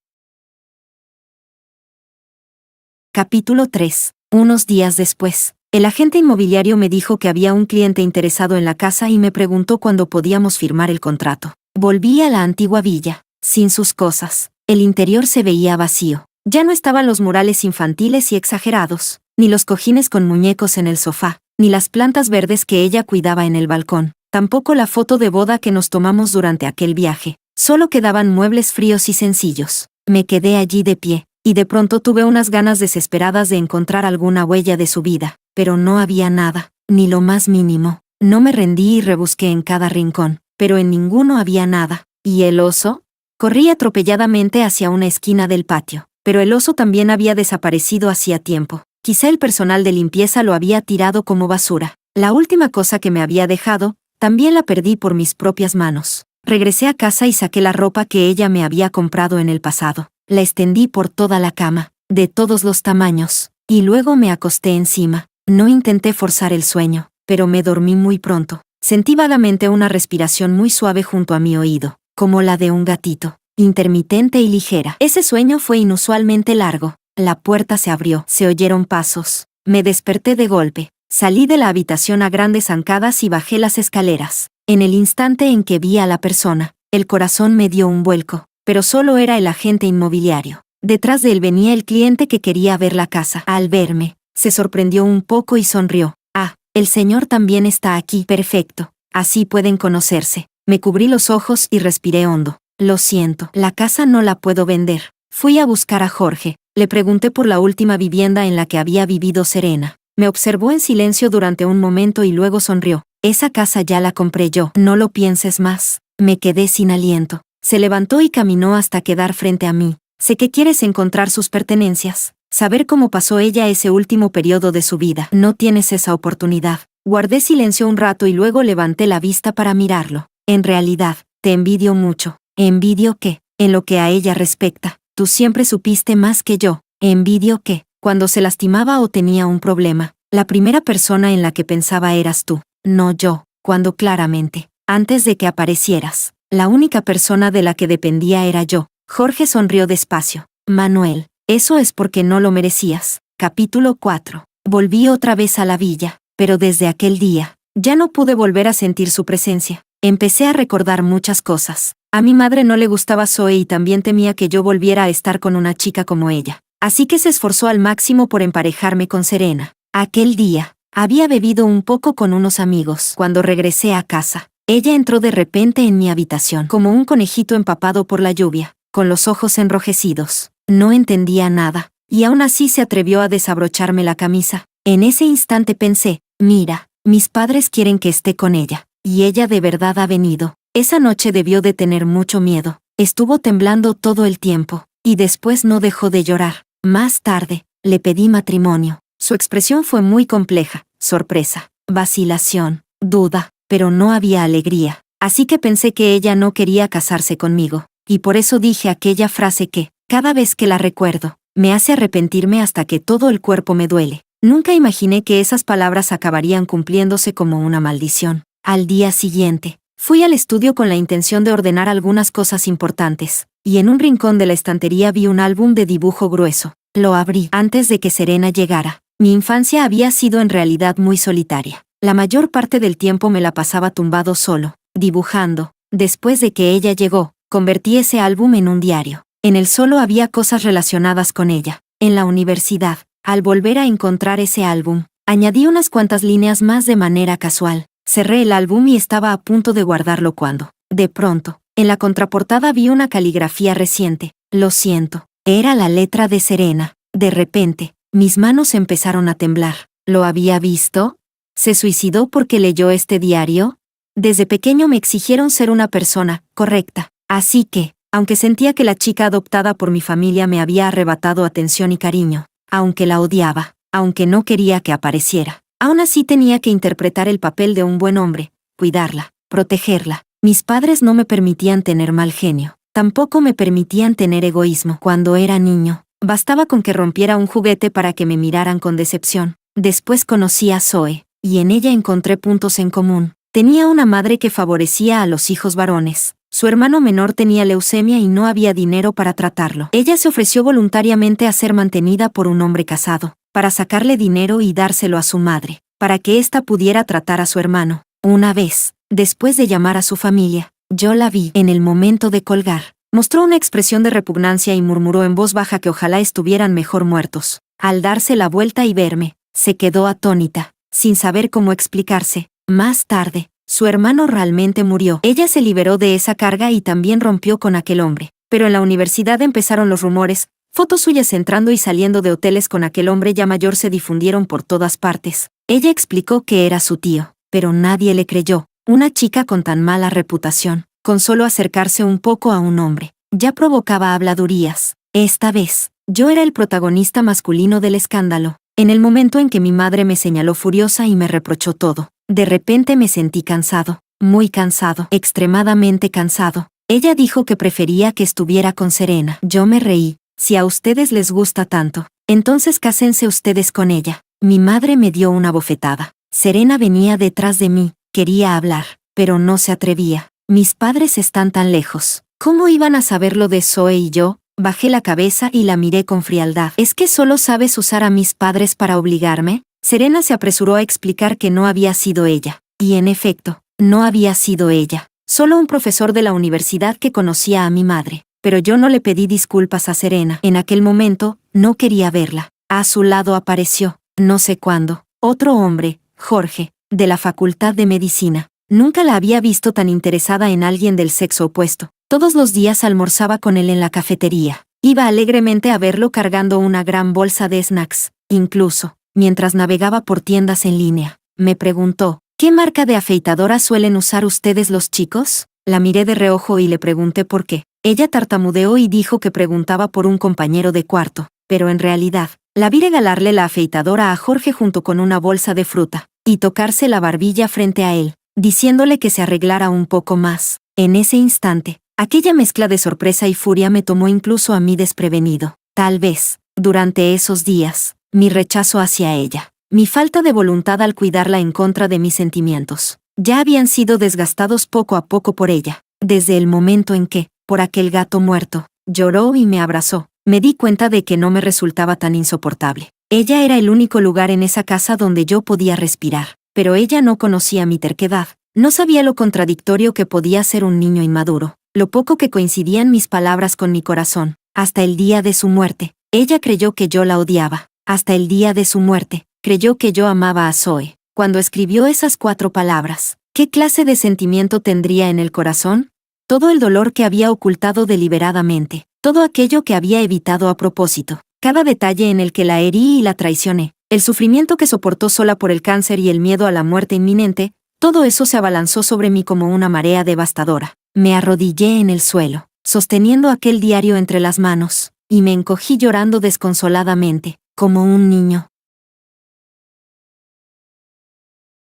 Capítulo 3. Unos días después, El agente inmobiliario me dijo que había un cliente interesado en la casa y me preguntó cuándo podíamos firmar el contrato. Volví a la antigua villa, sin sus cosas. El interior se veía vacío. Ya no estaban los murales infantiles y exagerados, ni los cojines con muñecos en el sofá, ni las plantas verdes que ella cuidaba en el balcón, tampoco la foto de boda que nos tomamos durante aquel viaje. Solo quedaban muebles fríos y sencillos. Me quedé allí de pie, y de pronto tuve unas ganas desesperadas de encontrar alguna huella de su vida, pero no había nada, ni lo más mínimo. No me rendí y rebusqué en cada rincón, pero en ninguno había nada. ¿Y el oso? Corrí atropelladamente hacia una esquina del patio, pero el oso también había desaparecido hacía tiempo. Quizá el personal de limpieza lo había tirado como basura. La última cosa que me había dejado, también la perdí por mis propias manos. Regresé a casa y saqué la ropa que ella me había comprado en el pasado. La extendí por toda la cama, de todos los tamaños, y luego me acosté encima. No intenté forzar el sueño, pero me dormí muy pronto. Sentí vagamente una respiración muy suave junto a mi oído, como la de un gatito, intermitente y ligera. Ese sueño fue inusualmente largo. La puerta se abrió, se oyeron pasos. Me desperté de golpe. Salí de la habitación a grandes zancadas y bajé las escaleras. En el instante en que vi a la persona, el corazón me dio un vuelco, pero solo era el agente inmobiliario. Detrás de él venía el cliente que quería ver la casa. Al verme, se sorprendió un poco y sonrió. Ah, el señor también está aquí. Perfecto. Así pueden conocerse. Me cubrí los ojos y respiré hondo. Lo siento, la casa no la puedo vender. Fui a buscar a Jorge. Le pregunté por la última vivienda en la que había vivido Serena. Me observó en silencio durante un momento y luego sonrió. Esa casa ya la compré yo. No lo pienses más. Me quedé sin aliento. Se levantó y caminó hasta quedar frente a mí. Sé que quieres encontrar sus pertenencias. Saber cómo pasó ella ese último periodo de su vida. No tienes esa oportunidad. Guardé silencio un rato y luego levanté la vista para mirarlo. En realidad, te envidio mucho. ¿Envidio qué? En lo que a ella respecta. Tú siempre supiste más que yo. Envidio que, cuando se lastimaba o tenía un problema, la primera persona en la que pensaba eras tú, no yo, cuando claramente, antes de que aparecieras, la única persona de la que dependía era yo. Jorge sonrió despacio. Manuel, eso es porque no lo merecías. Capítulo 4. Volví otra vez a la villa, pero desde aquel día, ya no pude volver a sentir su presencia. Empecé a recordar muchas cosas. A mi madre no le gustaba Zoe y también temía que yo volviera a estar con una chica como ella. Así que se esforzó al máximo por emparejarme con Serena. Aquel día, había bebido un poco con unos amigos. Cuando regresé a casa, ella entró de repente en mi habitación, como un conejito empapado por la lluvia, con los ojos enrojecidos. No entendía nada, y aún así se atrevió a desabrocharme la camisa. En ese instante pensé, mira, mis padres quieren que esté con ella, y ella de verdad ha venido. Esa noche debió de tener mucho miedo. Estuvo temblando todo el tiempo, y después no dejó de llorar. Más tarde, le pedí matrimonio. Su expresión fue muy compleja: sorpresa, vacilación, duda, pero no había alegría. Así que pensé que ella no quería casarse conmigo, y por eso dije aquella frase que, cada vez que la recuerdo, me hace arrepentirme hasta que todo el cuerpo me duele. Nunca imaginé que esas palabras acabarían cumpliéndose como una maldición. Al día siguiente, fui al estudio con la intención de ordenar algunas cosas importantes, y en un rincón de la estantería vi un álbum de dibujo grueso. Lo abrí antes de que Serena llegara. Mi infancia había sido en realidad muy solitaria. La mayor parte del tiempo me la pasaba tumbado solo, dibujando. Después de que ella llegó, convertí ese álbum en un diario. En él solo había cosas relacionadas con ella. En la universidad, al volver a encontrar ese álbum, añadí unas cuantas líneas más de manera casual. Cerré el álbum y estaba a punto de guardarlo cuando, de pronto, en la contraportada vi una caligrafía reciente. Lo siento. Era la letra de Serena. De repente, mis manos empezaron a temblar. ¿Lo había visto? ¿Se suicidó porque leyó este diario? Desde pequeño me exigieron ser una persona correcta. Así que, aunque sentía que la chica adoptada por mi familia me había arrebatado atención y cariño, aunque la odiaba, aunque no quería que apareciera, aún así tenía que interpretar el papel de un buen hombre, cuidarla, protegerla. Mis padres no me permitían tener mal genio. Tampoco me permitían tener egoísmo. Cuando era niño, bastaba con que rompiera un juguete para que me miraran con decepción. Después conocí a Zoe, y en ella encontré puntos en común. Tenía una madre que favorecía a los hijos varones, Su hermano menor tenía leucemia y no había dinero para tratarlo. Ella se ofreció voluntariamente a ser mantenida por un hombre casado, para sacarle dinero y dárselo a su madre, para que ésta pudiera tratar a su hermano. Una vez, después de llamar a su familia, yo la vi en el momento de colgar. Mostró una expresión de repugnancia y murmuró en voz baja que ojalá estuvieran mejor muertos. Al darse la vuelta y verme, se quedó atónita, sin saber cómo explicarse. Más tarde, su hermano realmente murió. Ella se liberó de esa carga y también rompió con aquel hombre. Pero en la universidad empezaron los rumores. Fotos suyas entrando y saliendo de hoteles con aquel hombre ya mayor se difundieron por todas partes. Ella explicó que era su tío, pero nadie le creyó. Una chica con tan mala reputación, con solo acercarse un poco a un hombre, ya provocaba habladurías. Esta vez, yo era el protagonista masculino del escándalo. En el momento en que mi madre me señaló furiosa y me reprochó todo, de repente me sentí cansado, muy cansado, extremadamente cansado. Ella dijo que prefería que estuviera con Serena. Yo me reí. Si a ustedes les gusta tanto, entonces cásense ustedes con ella. Mi madre me dio una bofetada. Serena venía detrás de mí, quería hablar, pero no se atrevía. Mis padres están tan lejos. ¿Cómo iban a saber lo de Zoe y yo? Bajé la cabeza y la miré con frialdad. ¿Es que solo sabes usar a mis padres para obligarme? Serena se apresuró a explicar que no había sido ella. Y en efecto, no había sido ella. Solo un profesor de la universidad que conocía a mi madre. Pero yo no le pedí disculpas a Serena. En aquel momento, no quería verla. A su lado apareció, no sé cuándo, otro hombre, Jorge, de la Facultad de Medicina. Nunca la había visto tan interesada en alguien del sexo opuesto. Todos los días almorzaba con él en la cafetería. Iba alegremente a verlo cargando una gran bolsa de snacks. Incluso, mientras navegaba por tiendas en línea, me preguntó, ¿qué marca de afeitadora suelen usar ustedes los chicos? La miré de reojo y le pregunté por qué. Ella tartamudeó y dijo que preguntaba por un compañero de cuarto, pero en realidad, la vi regalarle la afeitadora a Jorge junto con una bolsa de fruta, y tocarse la barbilla frente a él, diciéndole que se arreglara un poco más. En ese instante, aquella mezcla de sorpresa y furia me tomó incluso a mí desprevenido. Tal vez, durante esos días, mi rechazo hacia ella, mi falta de voluntad al cuidarla en contra de mis sentimientos, ya habían sido desgastados poco a poco por ella. Desde el momento en que, por aquel gato muerto, lloró y me abrazó, me di cuenta de que no me resultaba tan insoportable. Ella era el único lugar en esa casa donde yo podía respirar, pero ella no conocía mi terquedad, no sabía lo contradictorio que podía ser un niño inmaduro, lo poco que coincidían mis palabras con mi corazón. Hasta el día de su muerte, ella creyó que yo la odiaba. Hasta el día de su muerte, creyó que yo amaba a Zoe. Cuando escribió esas 4 palabras, ¿qué clase de sentimiento tendría en el corazón? Todo el dolor que había ocultado deliberadamente, todo aquello que había evitado a propósito, cada detalle en el que la herí y la traicioné, el sufrimiento que soportó sola por el cáncer y el miedo a la muerte inminente, todo eso se abalanzó sobre mí como una marea devastadora. Me arrodillé en el suelo, sosteniendo aquel diario entre las manos, y me encogí llorando desconsoladamente, como un niño.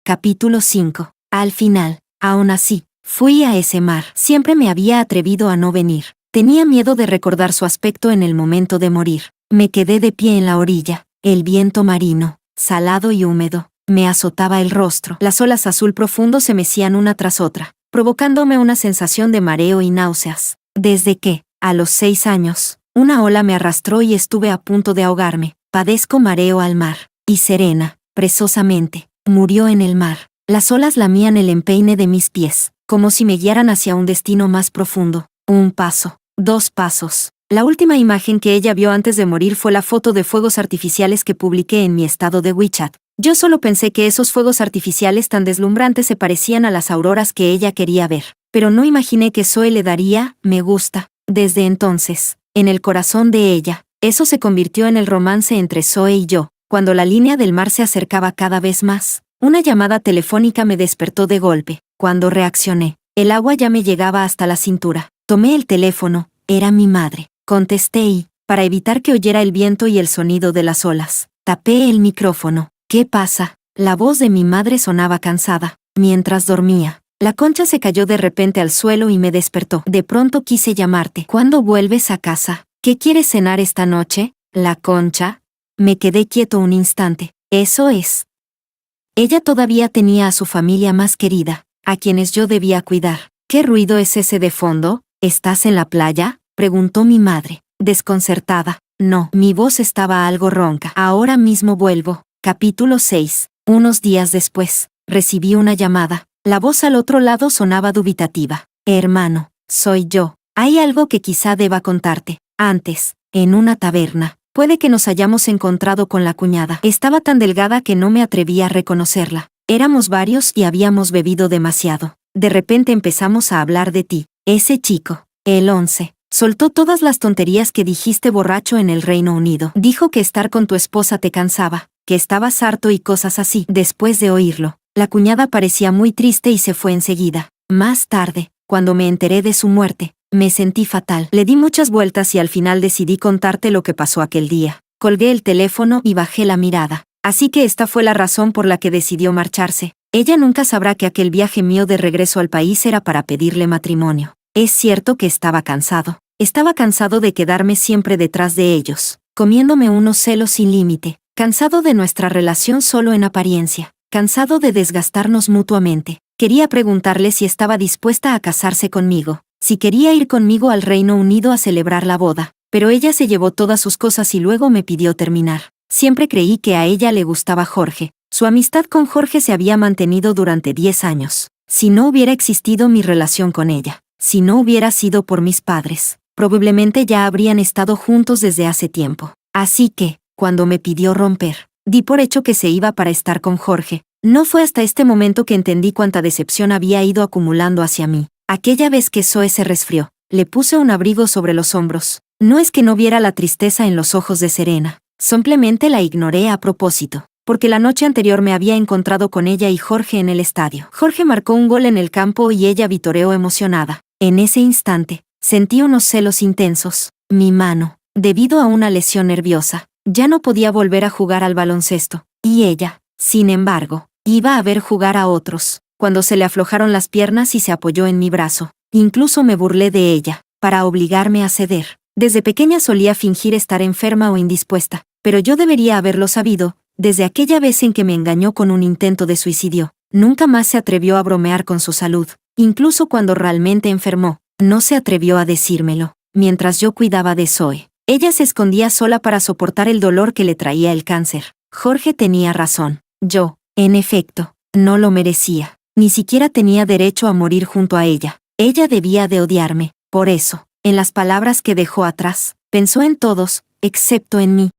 Capítulo 5. Al final, aún así, fui a ese mar. Siempre me había atrevido a no venir. Tenía miedo de recordar su aspecto en el momento de morir. Me quedé de pie en la orilla. El viento marino, salado y húmedo, me azotaba el rostro. Las olas azul profundo se mecían una tras otra, provocándome una sensación de mareo y náuseas. Desde que, a los 6 años, una ola me arrastró y estuve a punto de ahogarme. Padezco mareo al mar. Y Serena, presosamente, murió en el mar. Las olas lamían el empeine de mis pies, como si me guiaran hacia un destino más profundo. Un paso, 2 pasos. La última imagen que ella vio antes de morir fue la foto de fuegos artificiales que publiqué en mi estado de WeChat. Yo solo pensé que esos fuegos artificiales tan deslumbrantes se parecían a las auroras que ella quería ver, pero no imaginé que Zoe le daría me gusta. Desde entonces, en el corazón de ella, eso se convirtió en el romance entre Zoe y yo. Cuando la línea del mar se acercaba cada vez más, una llamada telefónica me despertó de golpe. Cuando reaccioné, el agua ya me llegaba hasta la cintura. Tomé el teléfono, era mi madre. Contesté y, para evitar que oyera el viento y el sonido de las olas, tapé el micrófono. ¿Qué pasa? La voz de mi madre sonaba cansada. Mientras dormía, la concha se cayó de repente al suelo y me despertó. De pronto quise llamarte. ¿Cuándo vuelves a casa? ¿Qué quieres cenar esta noche? ¿La concha? Me quedé quieto un instante. Eso es. Ella todavía tenía a su familia más querida, a quienes yo debía cuidar. ¿Qué ruido es ese de fondo? ¿Estás en la playa?, preguntó mi madre, desconcertada. No, mi voz estaba algo ronca. Ahora mismo vuelvo. Capítulo 6. Unos días después, recibí una llamada. La voz al otro lado sonaba dubitativa. Hermano, soy yo. Hay algo que quizá deba contarte. Antes, en una taberna, puede que nos hayamos encontrado con la cuñada. Estaba tan delgada que no me atrevía a reconocerla. Éramos varios y habíamos bebido demasiado. De repente empezamos a hablar de ti. Ese chico, el 11. Soltó todas las tonterías que dijiste borracho en el Reino Unido. Dijo que estar con tu esposa te cansaba, que estabas harto y cosas así. Después de oírlo, la cuñada parecía muy triste y se fue enseguida. Más tarde, cuando me enteré de su muerte, me sentí fatal. Le di muchas vueltas y al final decidí contarte lo que pasó aquel día. Colgué el teléfono y bajé la mirada. Así que esta fue la razón por la que decidió marcharse. Ella nunca sabrá que aquel viaje mío de regreso al país era para pedirle matrimonio. Es cierto que estaba cansado. Estaba cansado de quedarme siempre detrás de ellos, comiéndome unos celos sin límite, cansado de nuestra relación solo en apariencia, cansado de desgastarnos mutuamente. Quería preguntarle si estaba dispuesta a casarse conmigo, si quería ir conmigo al Reino Unido a celebrar la boda, pero ella se llevó todas sus cosas y luego me pidió terminar. Siempre creí que a ella le gustaba Jorge. Su amistad con Jorge se había mantenido durante 10 años. Si no hubiera existido mi relación con ella, si no hubiera sido por mis padres, probablemente ya habrían estado juntos desde hace tiempo. Así que, cuando me pidió romper, di por hecho que se iba para estar con Jorge. No fue hasta este momento que entendí cuánta decepción había ido acumulando hacia mí. Aquella vez que Zoe se resfrió, le puse un abrigo sobre los hombros. No es que no viera la tristeza en los ojos de Serena, simplemente la ignoré a propósito, porque la noche anterior me había encontrado con ella y Jorge en el estadio. Jorge marcó un gol en el campo y ella vitoreó emocionada. En ese instante, sentí unos celos intensos. Mi mano, debido a una lesión nerviosa, ya no podía volver a jugar al baloncesto, y ella, sin embargo, iba a ver jugar a otros. Cuando se le aflojaron las piernas y se apoyó en mi brazo, incluso me burlé de ella, para obligarme a ceder. Desde pequeña solía fingir estar enferma o indispuesta, pero yo debería haberlo sabido. Desde aquella vez en que me engañó con un intento de suicidio, nunca más se atrevió a bromear con su salud. Incluso cuando realmente enfermó, no se atrevió a decírmelo. Mientras yo cuidaba de Zoe, ella se escondía sola para soportar el dolor que le traía el cáncer. Jorge tenía razón. Yo, en efecto, no lo merecía. Ni siquiera tenía derecho a morir junto a ella. Ella debía de odiarme. Por eso, en las palabras que dejó atrás, pensó en todos, excepto en mí.